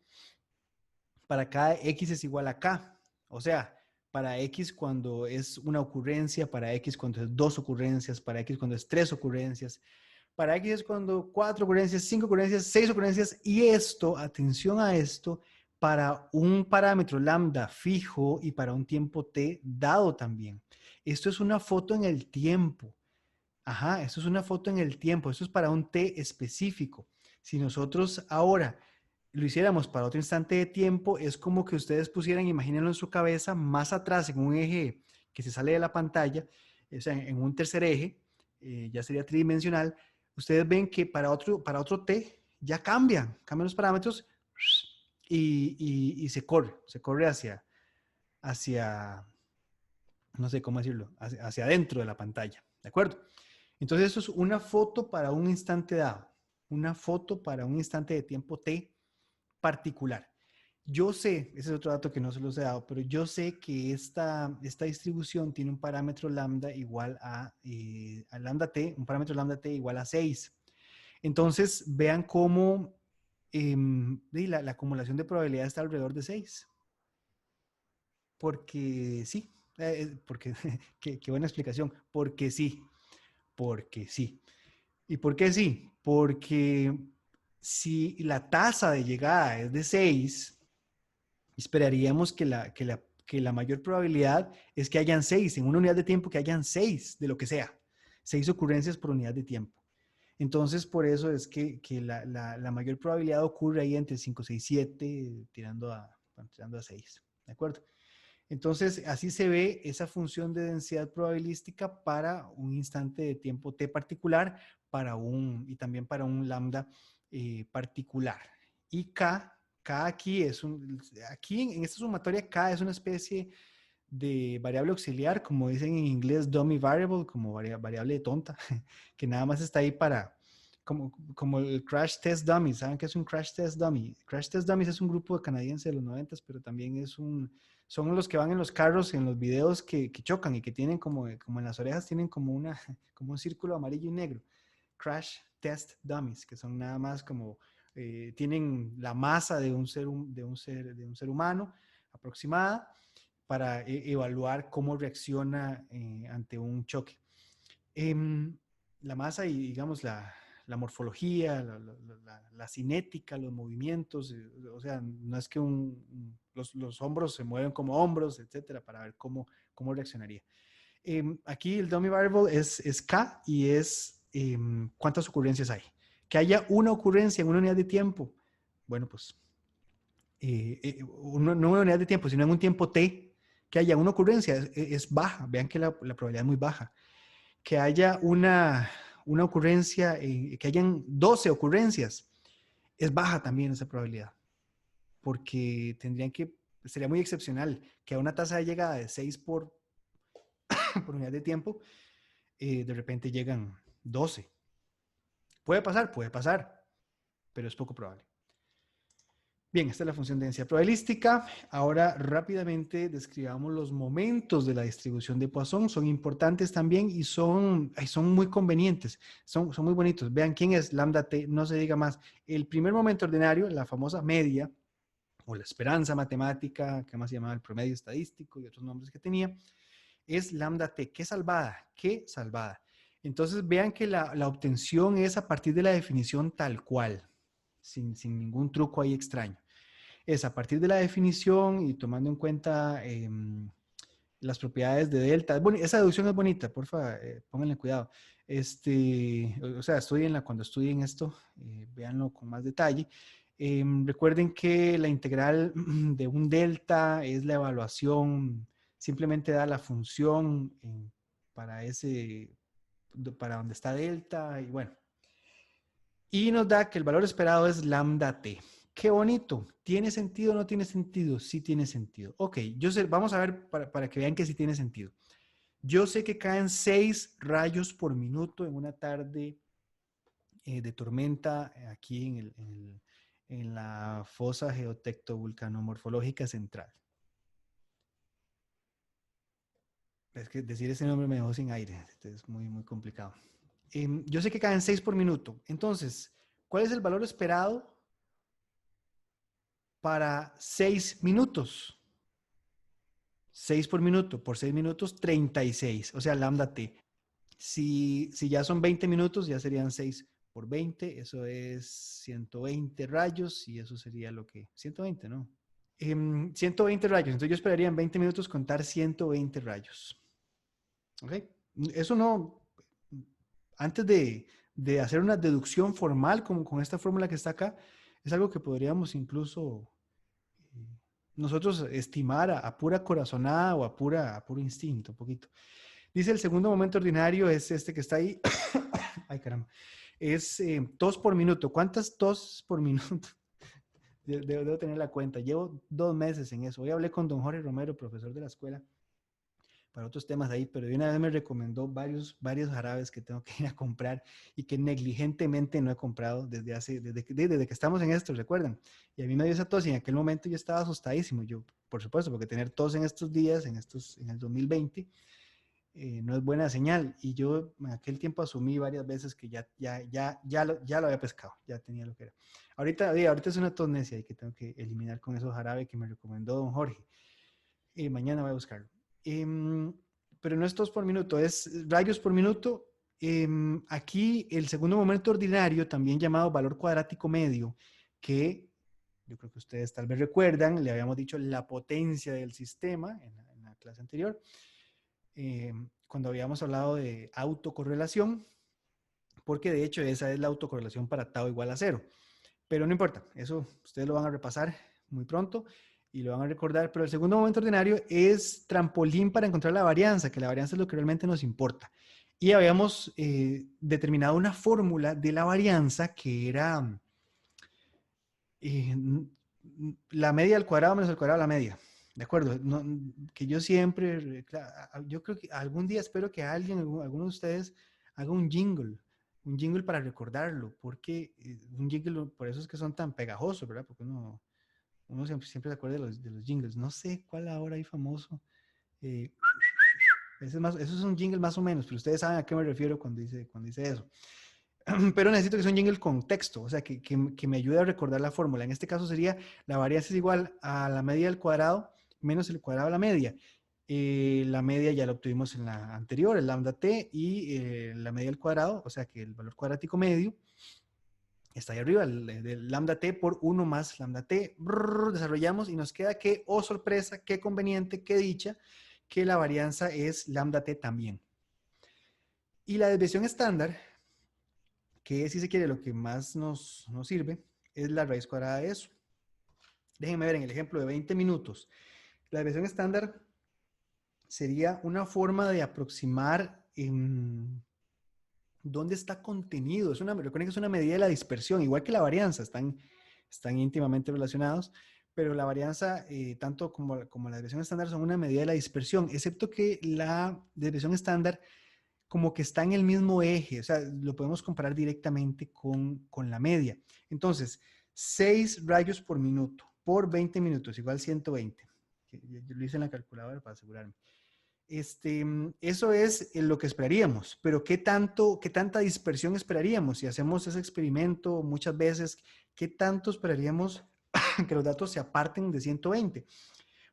para cada x es igual a k. O sea, para x cuando es una ocurrencia, para x cuando es dos ocurrencias, para x cuando es tres ocurrencias, para x es cuando cuatro ocurrencias, cinco ocurrencias, seis ocurrencias, y esto, atención a esto, para un parámetro lambda fijo y para un tiempo t dado también. Esto es una foto en el tiempo. Ajá, esto es una foto en el tiempo. Esto es para un t específico. Si nosotros ahora lo hiciéramos para otro instante de tiempo, es como que ustedes pusieran, imagínenlo en su cabeza, más atrás en un eje que se sale de la pantalla, o sea, en un tercer eje, ya sería tridimensional. Ustedes ven que para otro t ya cambian los parámetros y se corre hacia, no sé cómo decirlo, hacia adentro de la pantalla, ¿de acuerdo? Entonces eso es una foto para un instante dado, una foto para un instante de tiempo t particular. Yo sé, ese es otro dato que no se los he dado, pero yo sé que esta distribución tiene un parámetro lambda igual a lambda t, un parámetro lambda t igual a 6. Entonces, vean cómo la acumulación de probabilidad está alrededor de 6. Porque sí, Porque, qué buena explicación. Porque sí, porque sí. ¿Y por qué sí? Porque si la tasa de llegada es de 6, esperaríamos que la mayor probabilidad es que hayan 6, en una unidad de tiempo que hayan 6 de lo que sea, 6 ocurrencias por unidad de tiempo. Entonces, por eso es que la mayor probabilidad ocurre ahí entre 5, 6, 7, tirando a 6. ¿De acuerdo? Entonces, así se ve esa función de densidad probabilística para un instante de tiempo t particular y también para un lambda particular. Y K aquí aquí en esta sumatoria K es una especie de variable auxiliar, como dicen en inglés, dummy variable, como variable tonta, que nada más está ahí como el Crash Test Dummies. ¿Saben qué es un Crash Test Dummy? Crash Test Dummies es un grupo canadiense de los 90, pero también son los que van en los carros, en los videos que chocan y que tienen como en las orejas, tienen como un círculo amarillo y negro. Crash Test Dummies, que son nada más tienen la masa de un ser humano aproximada para evaluar cómo reacciona ante un choque. Em, la masa y, digamos, la morfología, la cinética, los movimientos, o sea, no es que los hombros se mueven como hombros, etcétera, para ver cómo reaccionaría. Aquí el dummy variable es K y es cuántas ocurrencias hay. Que haya una ocurrencia en una unidad de tiempo, bueno, pues no en una unidad de tiempo, sino en un tiempo t, que haya una ocurrencia es baja. Vean que la probabilidad es muy baja. Que haya una ocurrencia, que hayan 12 ocurrencias, es baja también esa probabilidad, porque sería muy excepcional que a una tasa de llegada de 6 por unidad de tiempo, de repente llegan 12. Puede pasar, pero es poco probable. Bien, esta es la función de densidad probabilística. Ahora rápidamente describamos los momentos de la distribución de Poisson. Son importantes también y son muy convenientes, son muy bonitos. Vean quién es lambda t, no se diga más. El primer momento ordinario, la famosa media o la esperanza matemática, que más se llamaba el promedio estadístico y otros nombres que tenía, es lambda t. ¿Qué salvada? ¿Qué salvada? Entonces vean que la obtención es a partir de la definición tal cual, sin ningún truco ahí extraño. Es a partir de la definición y tomando en cuenta las propiedades de delta. Bueno, esa deducción es bonita, porfa, pónganle cuidado. O sea, cuando estudien esto, véanlo con más detalle. Recuerden que la integral de un delta es la evaluación, simplemente da la función para para donde está delta y bueno. Y nos da que el valor esperado es lambda t. Qué bonito. ¿Tiene sentido o no tiene sentido? Sí tiene sentido. Ok, vamos a ver para que vean que sí tiene sentido. Yo sé que caen 6 rayos por minuto en una tarde de tormenta aquí en la fosa geotectovulcanomorfológica central. Es que decir ese nombre me dejó sin aire. Es muy, muy complicado. Yo sé que caen 6 por minuto. Entonces, ¿cuál es el valor esperado para 6 minutos? 6 por minuto, por 6 minutos, 36, o sea, lambda t. Si ya son 20 minutos, ya serían 6 por 20, eso es 120 rayos y eso sería 120, ¿no? 120 rayos, entonces yo esperaría en 20 minutos contar 120 rayos. ¿Ok? Eso no, antes de hacer una deducción formal como con esta fórmula que está acá, es algo que podríamos incluso nosotros estimar a pura corazonada o a puro instinto, un poquito. Dice el segundo momento ordinario es este que está ahí. Ay, caramba. Es tos por minuto. ¿Cuántas tos por minuto? Debo tener la cuenta. Llevo 2 meses en eso. Hoy hablé con don Jorge Romero, profesor de la escuela, para otros temas ahí, pero de una vez me recomendó varios jarabes que tengo que ir a comprar y que negligentemente no he comprado desde que estamos en esto, ¿recuerdan? Y a mí me dio esa tos y en aquel momento yo estaba asustadísimo. Yo, por supuesto, porque tener tos en estos días, en el 2020, no es buena señal. Y yo en aquel tiempo asumí varias veces que ya lo había pescado, ya tenía lo que era. Ahorita es una tos necia y que tengo que eliminar con esos jarabes que me recomendó don Jorge. Mañana voy a buscarlo. pero no es tos por minuto, es rayos por minuto. Aquí el segundo momento ordinario, también llamado valor cuadrático medio, que yo creo que ustedes tal vez recuerdan, le habíamos dicho la potencia del sistema en la clase anterior, cuando habíamos hablado de autocorrelación, porque de hecho esa es la autocorrelación para tau igual a 0. Pero no importa, eso ustedes lo van a repasar muy pronto y lo van a recordar. Pero el segundo momento ordinario es trampolín para encontrar la varianza, que la varianza es lo que realmente nos importa. Y habíamos determinado una fórmula de la varianza que era la media al cuadrado menos el cuadrado de la media. ¿De acuerdo? No, que yo siempre, yo creo que algún día espero que alguien, alguno de ustedes, haga un jingle para recordarlo, porque un jingle, por eso es que son tan pegajosos, ¿verdad? Porque uno siempre se acuerda de los jingles. No sé cuál ahora hay famoso. Eh, eso es un jingle más o menos, pero ustedes saben a qué me refiero cuando dice eso. Pero necesito que sea un jingle con texto, o sea, que me ayude a recordar la fórmula. En este caso sería la varianza es igual a la media del cuadrado menos el cuadrado de la media. La media ya la obtuvimos en la anterior, el lambda t, y la media al cuadrado, o sea que el valor cuadrático medio está ahí arriba, el lambda t por 1 más lambda t. Desarrollamos y nos queda que, oh sorpresa, qué conveniente, qué dicha, que la varianza es lambda t también. Y la desviación estándar, que si se quiere lo que más nos sirve, es la raíz cuadrada de eso. Déjenme ver en el ejemplo de 20 minutos. La desviación estándar sería una forma de aproximar dónde está contenido. Recuerden que es una medida de la dispersión, igual que la varianza, están íntimamente relacionados, pero la varianza, tanto como la desviación estándar, son una medida de la dispersión, excepto que la desviación estándar como que está en el mismo eje, o sea, lo podemos comparar directamente con la media. Entonces, 6 rayos por minuto por 20 minutos, igual 120. Yo lo hice en la calculadora para asegurarme. Eso es lo que esperaríamos, pero qué tanta dispersión esperaríamos? Si hacemos ese experimento muchas veces, ¿qué tanto esperaríamos que los datos se aparten de 120?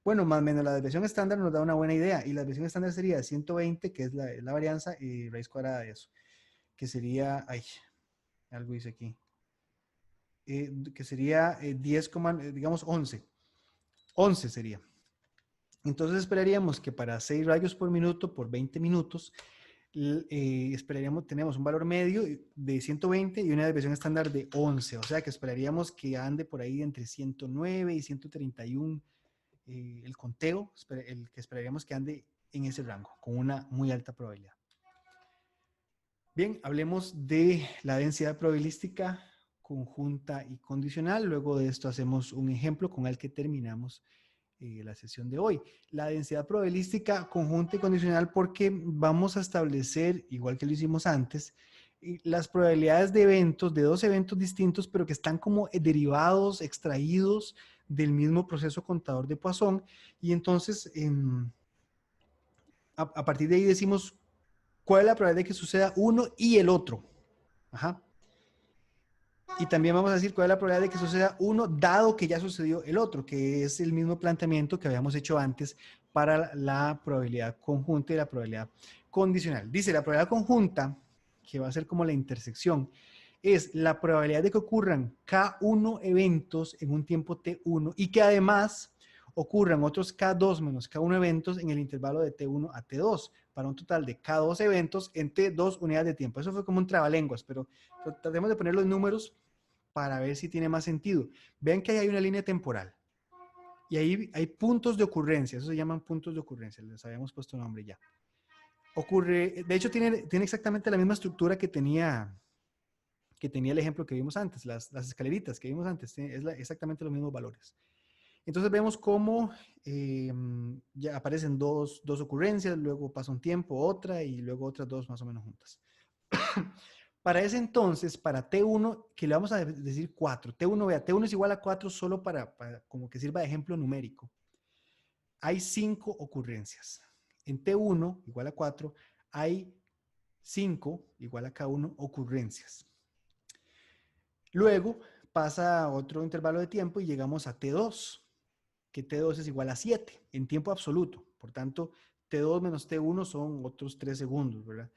Bueno, más o menos la desviación estándar nos da una buena idea, y la desviación estándar sería 120, que es la varianza, y raíz cuadrada de eso, que sería, ay, algo hice aquí, que sería 10, digamos 11. 11 sería. Entonces esperaríamos que para 6 rayos por minuto por 20 minutos, tenemos un valor medio de 120 y una desviación estándar de 11. O sea que esperaríamos que ande por ahí entre 109 y 131 el conteo, el que esperaríamos que ande en ese rango, con una muy alta probabilidad. Bien, hablemos de la densidad probabilística conjunta y condicional. Luego de esto hacemos un ejemplo con el que terminamos la sesión de hoy. La densidad probabilística conjunta y condicional, porque vamos a establecer, igual que lo hicimos antes, las probabilidades de eventos, de dos eventos distintos, pero que están como derivados, extraídos del mismo proceso contador de Poisson. Y entonces, a partir de ahí decimos cuál es la probabilidad de que suceda uno y el otro. Ajá. Y también vamos a decir cuál es la probabilidad de que suceda uno dado que ya sucedió el otro, que es el mismo planteamiento que habíamos hecho antes para la probabilidad conjunta y la probabilidad condicional. Dice, la probabilidad conjunta, que va a ser como la intersección, es la probabilidad de que ocurran K1 eventos en un tiempo T1 y que además ocurran otros K2 menos K1 eventos en el intervalo de T1 a T2, para un total de K2 eventos en T2 unidades de tiempo. Eso fue como un trabalenguas, pero tratemos de poner los números para ver si tiene más sentido. Vean que ahí hay una línea temporal y ahí hay puntos de ocurrencia, eso se llaman puntos de ocurrencia, les habíamos puesto nombre ya. Ocurre, de hecho tiene exactamente la misma estructura que tenía el ejemplo que vimos antes, las escaleritas que vimos antes, exactamente los mismos valores. Entonces vemos cómo ya aparecen dos ocurrencias, luego pasa un tiempo, otra, y luego otras dos más o menos juntas. Para ese entonces, para T1, que le vamos a decir 4, T1, vea, T1 es igual a 4 solo para como que sirva de ejemplo numérico. Hay 5 ocurrencias. En T1 igual a 4, hay 5 igual a K1 ocurrencias. Luego pasa otro intervalo de tiempo y llegamos a T2, que T2 es igual a 7 en tiempo absoluto. Por tanto, T2 menos T1 son otros 3 segundos, ¿verdad?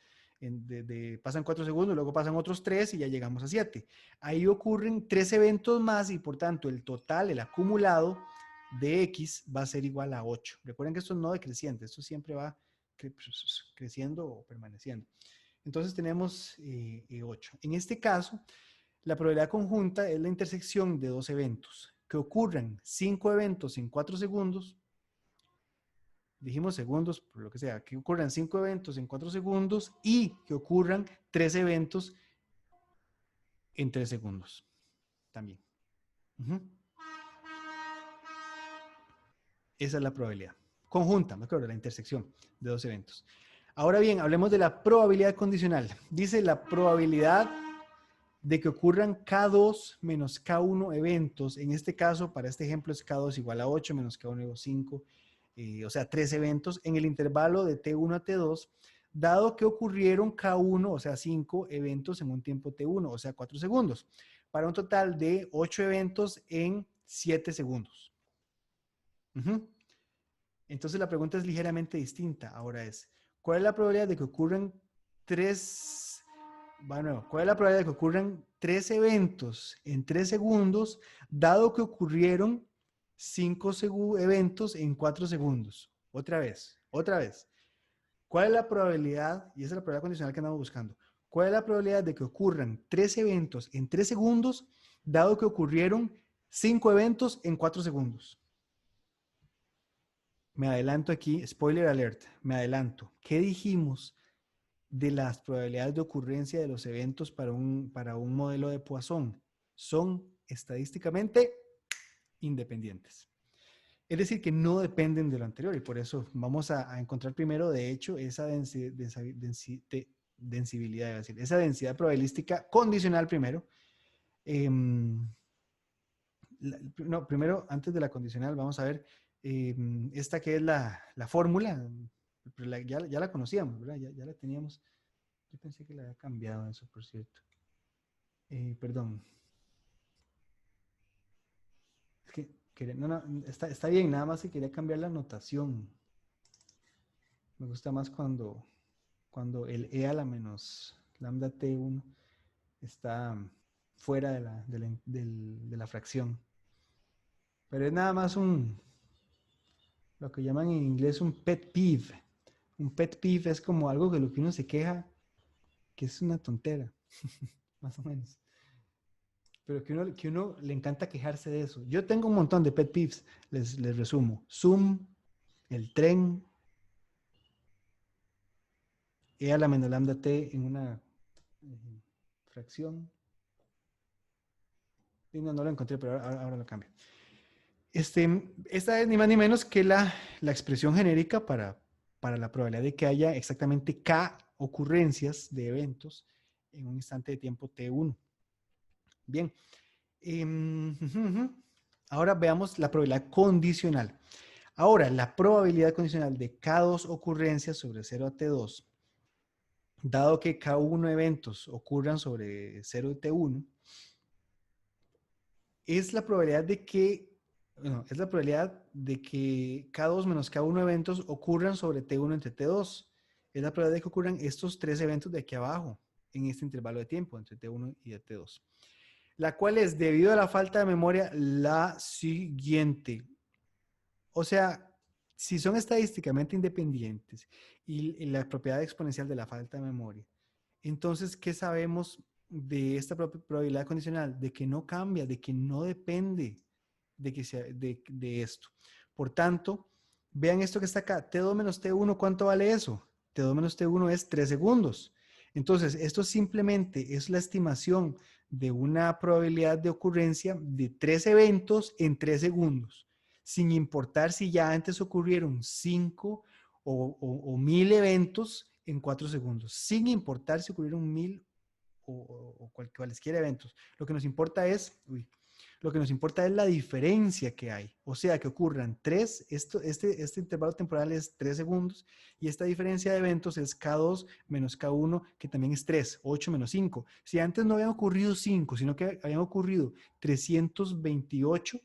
Pasan 4 segundos, luego pasan otros 3 y ya llegamos a 7. Ahí ocurren 3 eventos más y por tanto el total, el acumulado de X va a ser igual a 8. Recuerden que esto no es decreciente, esto siempre va creciendo o permaneciendo. Entonces tenemos 8. En este caso, la probabilidad conjunta es la intersección de dos eventos. Que ocurran 5 eventos en 4 segundos, dijimos segundos, por lo que sea, que ocurran 5 eventos en 4 segundos y que ocurran 3 eventos en 3 segundos también. Esa es la probabilidad conjunta, me acuerdo, la intersección de dos eventos. Ahora bien, hablemos de la probabilidad condicional. Dice la probabilidad de que ocurran K2 menos K1 eventos. En este caso, para este ejemplo, es K2 igual a 8 menos K1 igual a 5. O sea, 3 eventos en el intervalo de T1 a T2, dado que ocurrieron K1, o sea, 5 eventos en un tiempo T1, o sea, 4 segundos, para un total de 8 eventos en 7 segundos. Entonces la pregunta es ligeramente distinta. Ahora es, ¿cuál es la probabilidad de que ocurran ¿cuál es la probabilidad de que ocurran 3 eventos en 3 segundos, dado que ocurrieron 5 eventos en 4 segundos? Otra vez. ¿Cuál es la probabilidad? Y esa es la probabilidad condicional que andamos buscando. ¿Cuál es la probabilidad de que ocurran 3 eventos en 3 segundos, dado que ocurrieron 5 eventos en 4 segundos? Me adelanto aquí, spoiler alert, me adelanto. ¿Qué dijimos de las probabilidades de ocurrencia de los eventos para un modelo de Poisson? Son estadísticamente independientes. Es decir, que no dependen de lo anterior y por eso vamos a encontrar primero, de hecho, esa densibilidad, esa densidad probabilística condicional primero. No, primero, antes de la condicional, vamos a ver esta que es la fórmula. Ya la conocíamos, ¿verdad? Ya la teníamos. Yo pensé que la había cambiado eso, por cierto. Perdón. Es que no, está bien, nada más que quería cambiar la notación. Me gusta más cuando el E a la menos lambda T1 está fuera de la fracción. Pero es nada más lo que llaman en inglés un pet peeve. Un pet peeve es como algo de lo que uno se queja, que es una tontera, más o menos. Pero que uno le encanta quejarse de eso. Yo tengo un montón de pet peeves, les resumo. Zoom, el tren, E a la menos lambda T en una fracción. Y no lo encontré, pero ahora lo cambio. Esta es ni más ni menos que la expresión genérica para la probabilidad de que haya exactamente K ocurrencias de eventos en un instante de tiempo T1. Bien. Ahora veamos la probabilidad condicional. Ahora, la probabilidad condicional de K2 ocurrencias sobre 0 a T2, dado que K1 eventos ocurran sobre 0 y T1, es la probabilidad de que K2 menos K1 eventos ocurran sobre T1 entre T2. Es la probabilidad de que ocurran estos 3 eventos de aquí abajo, en este intervalo de tiempo, entre T1 y T2. La cual es, debido a la falta de memoria, la siguiente. O sea, si son estadísticamente independientes y la propiedad exponencial de la falta de memoria, entonces, ¿qué sabemos de esta probabilidad condicional? De que no cambia, de que no depende de esto. Por tanto, vean esto que está acá, T2 menos T1, ¿cuánto vale eso? T2 menos T1 es 3 segundos. Entonces, esto simplemente es la estimación de una probabilidad de ocurrencia de 3 eventos en 3 segundos, sin importar si ya antes ocurrieron 5 o 1000 eventos en 4 segundos, sin importar si ocurrieron 1000 o cualesquiera eventos. Lo que nos importa es, la diferencia que hay. O sea, que ocurran 3, este intervalo temporal es 3 segundos y esta diferencia de eventos es K2 menos K1, que también es 3, 8 menos 5. Si antes no habían ocurrido 5, sino que habían ocurrido 328,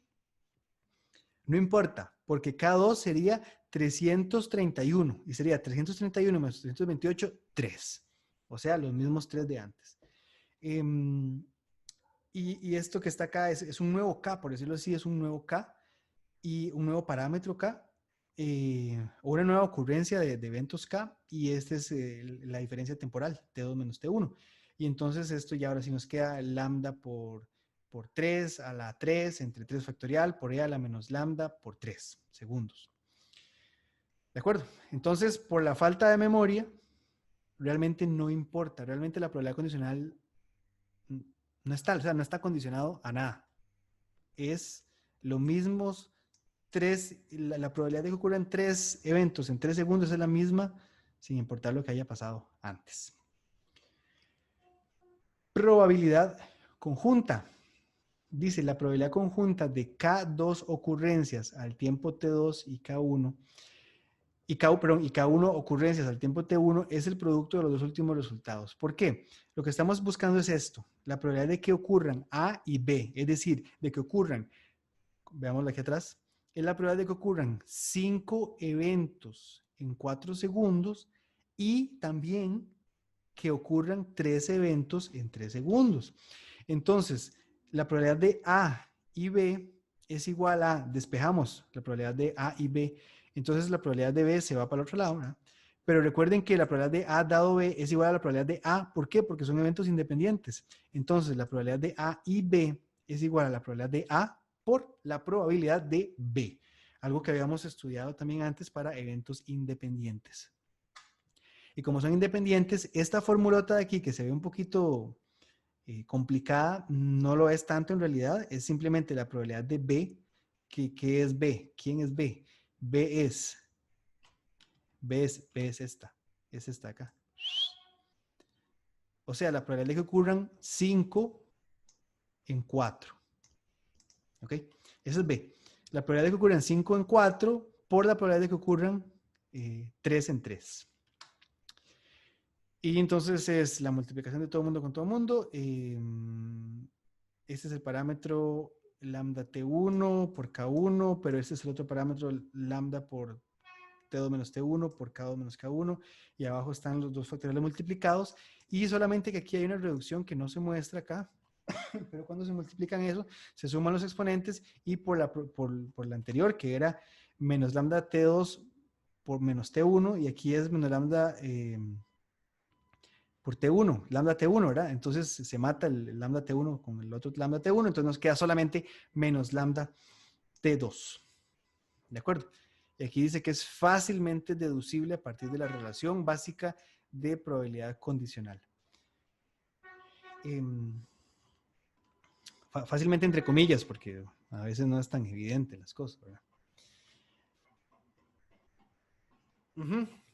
no importa, porque K2 sería 331 y sería 331 más 328, 3. O sea, los mismos 3 de antes. Y esto que está acá es un nuevo K, por decirlo así, es un nuevo K y un nuevo parámetro K, o una nueva ocurrencia de eventos K, y esta es la diferencia temporal, T2 menos T1. Y entonces esto ya ahora sí nos queda lambda por 3 a la 3 entre 3 factorial por e a la menos lambda por 3 segundos. ¿De acuerdo? Entonces, por la falta de memoria, realmente no importa. Realmente la probabilidad condicional no está, o sea, no está condicionado a nada. Es los mismos la probabilidad de que ocurran 3 eventos en 3 segundos es la misma, sin importar lo que haya pasado antes. Probabilidad conjunta. Dice, la probabilidad conjunta de K2 ocurrencias al tiempo T2 y K1, y K1 ocurrencias al tiempo T1 es el producto de los dos últimos resultados. ¿Por qué? Lo que estamos buscando es esto, la probabilidad de que ocurran A y B, es decir, de que ocurran, veámoslo aquí atrás, es la probabilidad de que ocurran 5 eventos en 4 segundos y también que ocurran 3 eventos en 3 segundos. Entonces, la probabilidad de A y B es igual a, despejamos la probabilidad de A y B, entonces la probabilidad de B se va para el otro lado, ¿verdad? Pero recuerden que la probabilidad de A dado B es igual a la probabilidad de A. ¿Por qué? Porque son eventos independientes. Entonces, la probabilidad de A y B es igual a la probabilidad de A por la probabilidad de B. Algo que habíamos estudiado también antes para eventos independientes. Y como son independientes, esta formulota de aquí que se ve un poquito complicada, no lo es tanto en realidad, es simplemente la probabilidad de B. ¿Qué es B? ¿Quién es B? B es esta acá. O sea, la probabilidad de que ocurran 5 en 4. ¿Ok? Eso es B. La probabilidad de que ocurran 5 en 4 por la probabilidad de que ocurran 3 en 3. Y entonces es la multiplicación de todo mundo con todo mundo. Este es el parámetro lambda T1 por K1, pero este es el otro parámetro lambda por T2 menos T1 por K2 menos K1. Y abajo están los dos factoriales multiplicados. Y solamente que aquí hay una reducción que no se muestra acá. Pero cuando se multiplican eso, se suman los exponentes y por la anterior, que era menos lambda T2 por menos T1, y aquí es menos lambda por T1, lambda T1, ¿verdad? Entonces se mata el lambda T1 con el otro lambda T1, entonces nos queda solamente menos lambda T2. ¿De acuerdo? Y aquí dice que es fácilmente deducible a partir de la relación básica de probabilidad condicional. Fácilmente entre comillas, porque a veces no es tan evidente las cosas, ¿verdad?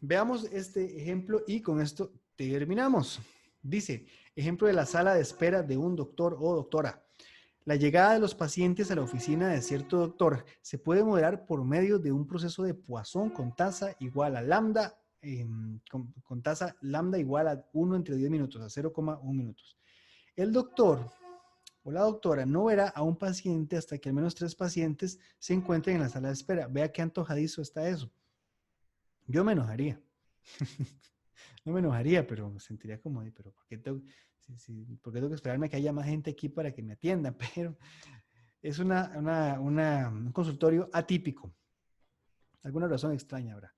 Veamos este ejemplo y con esto terminamos. Dice, ejemplo de la sala de espera de un doctor o doctora. La llegada de los pacientes a la oficina de cierto doctor se puede moderar por medio de un proceso de Poisson con tasa igual a lambda, con tasa lambda igual a 1 entre 10 minutos, a 0,1 minutos. El doctor o la doctora no verá a un paciente hasta que al menos 3 pacientes se encuentren en la sala de espera. Vea qué antojadizo está eso. Yo me enojaría. No me enojaría, pero me sentiría como, pero ¿por qué ¿por qué tengo que esperarme a que haya más gente aquí para que me atiendan? Pero es un consultorio atípico. Alguna razón extraña habrá.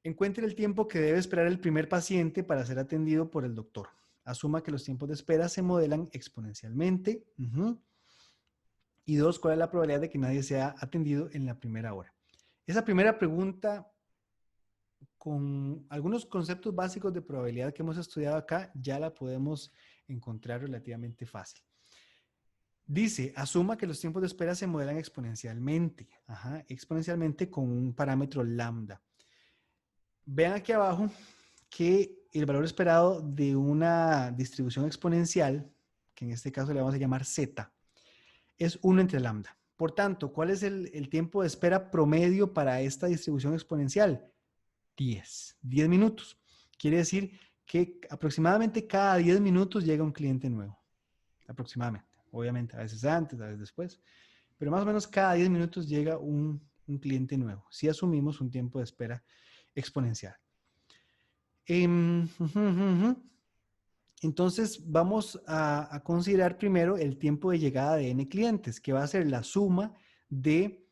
Encuentre el tiempo que debe esperar el primer paciente para ser atendido por el doctor. Asuma que los tiempos de espera se modelan exponencialmente. Y 2, ¿cuál es la probabilidad de que nadie sea atendido en la primera hora? Esa primera pregunta, con algunos conceptos básicos de probabilidad que hemos estudiado acá, ya la podemos encontrar relativamente fácil. Dice, asuma que los tiempos de espera se modelan exponencialmente. Exponencialmente con un parámetro lambda. Vean aquí abajo que el valor esperado de una distribución exponencial, que en este caso le vamos a llamar z, es 1 entre lambda. Por tanto, ¿cuál es el tiempo de espera promedio para esta distribución exponencial? 10 minutos. Quiere decir que aproximadamente cada 10 minutos llega un cliente nuevo. Aproximadamente. Obviamente, a veces antes, a veces después. Pero más o menos cada 10 minutos llega un un cliente nuevo, si asumimos un tiempo de espera exponencial. Entonces vamos a considerar primero el tiempo de llegada de n clientes, que va a ser la suma de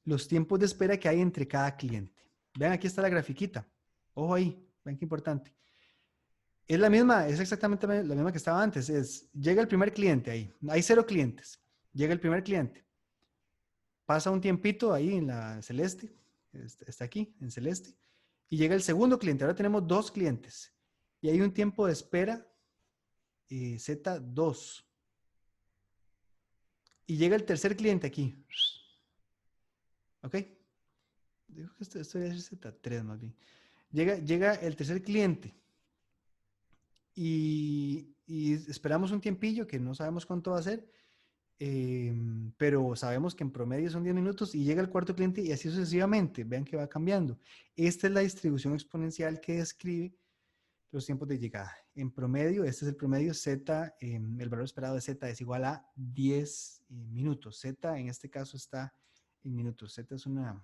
los tiempos de espera que hay entre cada cliente. Vean, aquí está la grafiquita. Ojo ahí, vean qué importante. Es la misma, es exactamente la misma que estaba antes. Llega el primer cliente ahí. Hay 0 clientes. Llega el primer cliente. Pasa un tiempito ahí en la celeste. Está aquí, en celeste. Y llega el segundo cliente. Ahora tenemos 2 clientes. Y hay un tiempo de espera Z2. Y llega el tercer cliente aquí. ¿Ok? Digo que esto debe ser Z3 más bien. Llega el tercer cliente. Y esperamos un tiempillo que no sabemos cuánto va a ser, pero sabemos que en promedio son 10 minutos y llega el cuarto cliente y así sucesivamente. Vean que va cambiando. Esta es la distribución exponencial que describe los tiempos de llegada. En promedio, este es el promedio Z, el valor esperado de Z es igual a 10 minutos. Z en este caso está en minutos. Z es una...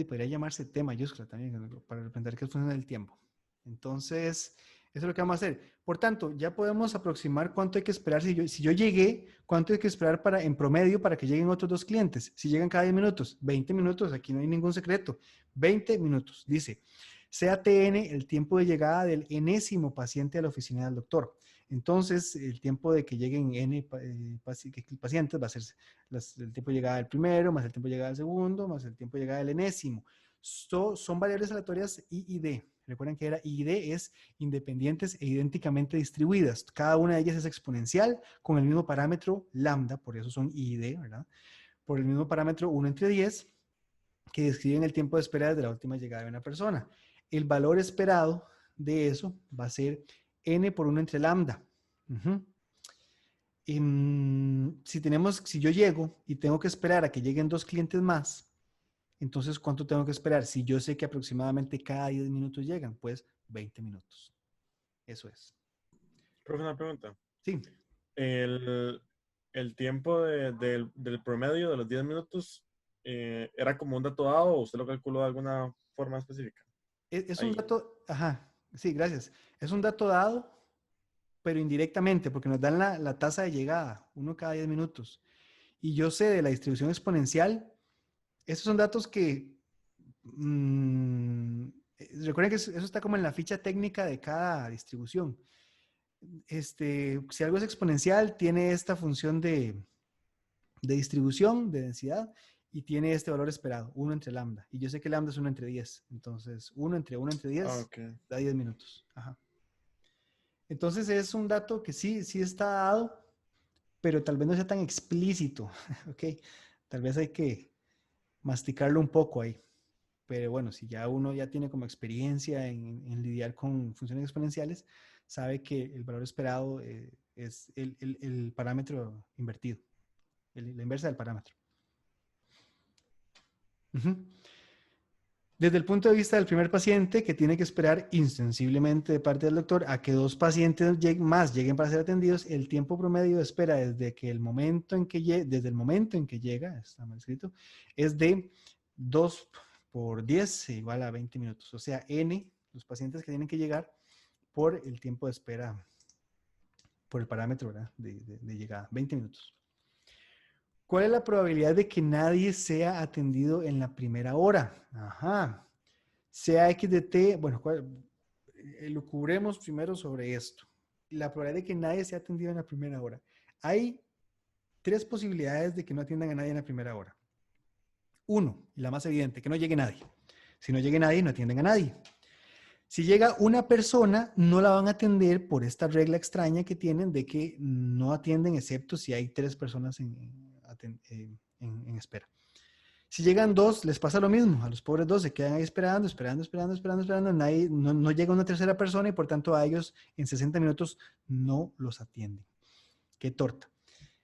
podría llamarse T mayúscula también para representar que es función del tiempo. Entonces, eso es lo que vamos a hacer. Por tanto, ya podemos aproximar cuánto hay que esperar. Si yo llegué, cuánto hay que esperar en promedio para que lleguen otros 2 clientes. Si llegan cada 10 minutos, 20 minutos, aquí no hay ningún secreto. 20 minutos, dice. CATN, el tiempo de llegada del enésimo paciente a la oficina del doctor. Entonces, el tiempo de que lleguen N pacientes va a ser el tiempo de llegada del primero, más el tiempo de llegada del segundo, más el tiempo de llegada del enésimo. Son variables aleatorias I y D. Recuerden que era I y D es independientes e idénticamente distribuidas. Cada una de ellas es exponencial con el mismo parámetro lambda, por eso son I y D, ¿verdad? Por el mismo parámetro 1 entre 10, que describen el tiempo de espera desde la última llegada de una persona. El valor esperado de eso va a ser N por 1 entre lambda. Si yo llego y tengo que esperar a que lleguen 2 clientes más, entonces, ¿cuánto tengo que esperar? Si yo sé que aproximadamente cada 10 minutos llegan, pues 20 minutos. Eso es. Profe, una pregunta. Sí. El tiempo del promedio de los 10 minutos era como un dato dado o usted lo calculó de alguna forma específica. Es un dato, ajá, sí, gracias. Es un dato dado, pero indirectamente, porque nos dan la tasa de llegada, uno cada 10 minutos. Y yo sé de la distribución exponencial, esos son datos que, recuerden que eso está como en la ficha técnica de cada distribución. Si algo es exponencial, tiene esta función de distribución, de densidad, y tiene este valor esperado, 1 entre lambda. Y yo sé que lambda es 1 entre 10. Entonces, 1 entre 10 okay. da 10 minutos. Ajá. Entonces, es un dato que sí está dado, pero tal vez no sea tan explícito. ¿Ok? Tal vez hay que masticarlo un poco ahí. Pero bueno, si ya uno ya tiene como experiencia en lidiar con funciones exponenciales, sabe que el valor esperado es el parámetro invertido, la inversa del parámetro. Desde el punto de vista del primer paciente, que tiene que esperar insensiblemente de parte del doctor a que 2 pacientes más lleguen para ser atendidos, el tiempo promedio de espera desde el momento en que llega, está mal escrito, es de 2 por 10 igual a 20 minutos. O sea, N, los pacientes que tienen que llegar por el tiempo de espera, por el parámetro, ¿verdad? De llegada, 20 minutos. ¿Cuál es la probabilidad de que nadie sea atendido en la primera hora? Ajá. Sea X de T, bueno, lo cubremos primero sobre esto. La probabilidad de que nadie sea atendido en la primera hora. Hay 3 posibilidades de que no atiendan a nadie en la primera hora. 1, y la más evidente, que no llegue nadie. Si no llegue nadie, no atienden a nadie. Si llega una persona, no la van a atender por esta regla extraña que tienen de que no atienden excepto si hay 3 personas en espera. Si llegan 2, les pasa lo mismo. A los pobres 2 se quedan ahí esperando. No llega una tercera persona y por tanto a ellos en 60 minutos no los atienden. Qué torta.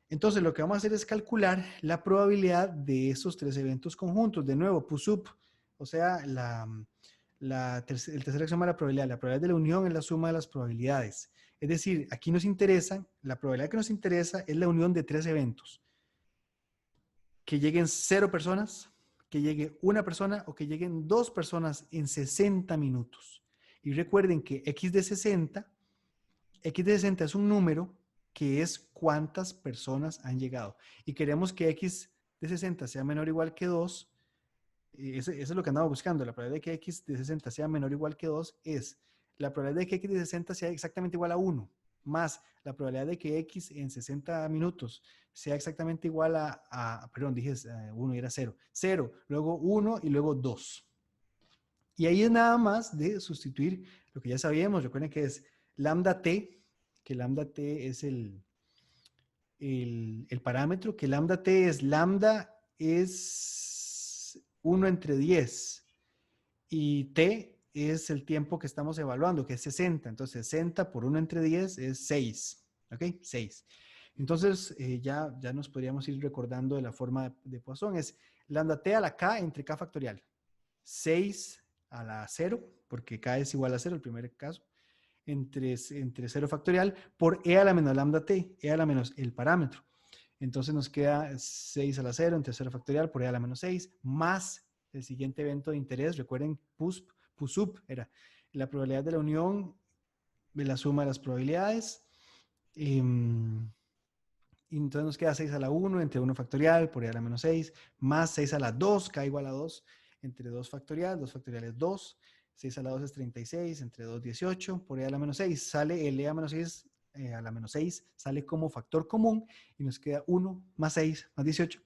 Entonces lo que vamos a hacer es calcular la probabilidad de esos 3 eventos conjuntos. De nuevo, PUSUP, o sea, el tercer axioma de la probabilidad de la unión es la suma de las probabilidades. Es decir, aquí la probabilidad que nos interesa es la unión de 3 eventos. que lleguen 0 personas, que llegue una persona o que lleguen 2 personas en 60 minutos. Y recuerden que X de 60 es un número que es cuántas personas han llegado. Y queremos que X de 60 sea menor o igual que 2. Eso es lo que andamos buscando. La probabilidad de que X de 60 sea menor o igual que 2 es la probabilidad de que X de 60 sea exactamente igual a 1, más la probabilidad de que X en 60 minutos sea exactamente igual perdón, dije 1 y era 0. 0, luego 1 y luego 2. Y ahí es nada más de sustituir lo que ya sabíamos. Recuerden que es lambda t, que lambda t es el parámetro, que lambda es 1 entre 10 y t es el tiempo que estamos evaluando, que es 60. Entonces 60 por 1 entre 10 es 6. ¿Ok? 6. Entonces ya nos podríamos ir recordando de la forma de Poisson. Es lambda t a la k entre k factorial. 6 a la 0, porque k es igual a 0, el primer caso, entre 0 factorial por e a la menos lambda t, e a la menos el parámetro. Entonces nos queda 6 a la 0 entre 0 factorial por e a la menos 6, más el siguiente evento de interés. Recuerden, PUSUP era la probabilidad de la unión de la suma de las probabilidades. Y entonces nos queda 6 a la 1 entre 1 factorial por e a la menos 6, más 6 a la 2, k igual a 2, entre 2 factorial es 2, 6 a la 2 es 36, entre 2, 18, por e a la menos 6, sale el e a menos 6 a la menos 6, sale como factor común y nos queda 1 más 6 más 18.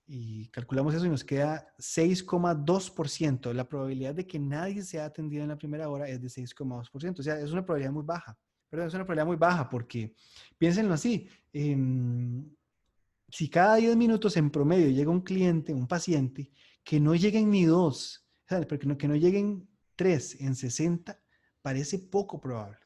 Y calculamos eso y nos queda 6,2%. La probabilidad de que nadie sea atendido en la primera hora es de 6,2%. O sea, es una probabilidad muy baja. Perdón, es una probabilidad muy baja porque, piénsenlo así, si cada 10 minutos en promedio llega un cliente, un paciente, que no lleguen ni 2, ¿sabes? Porque que no lleguen 3 en 60, parece poco probable.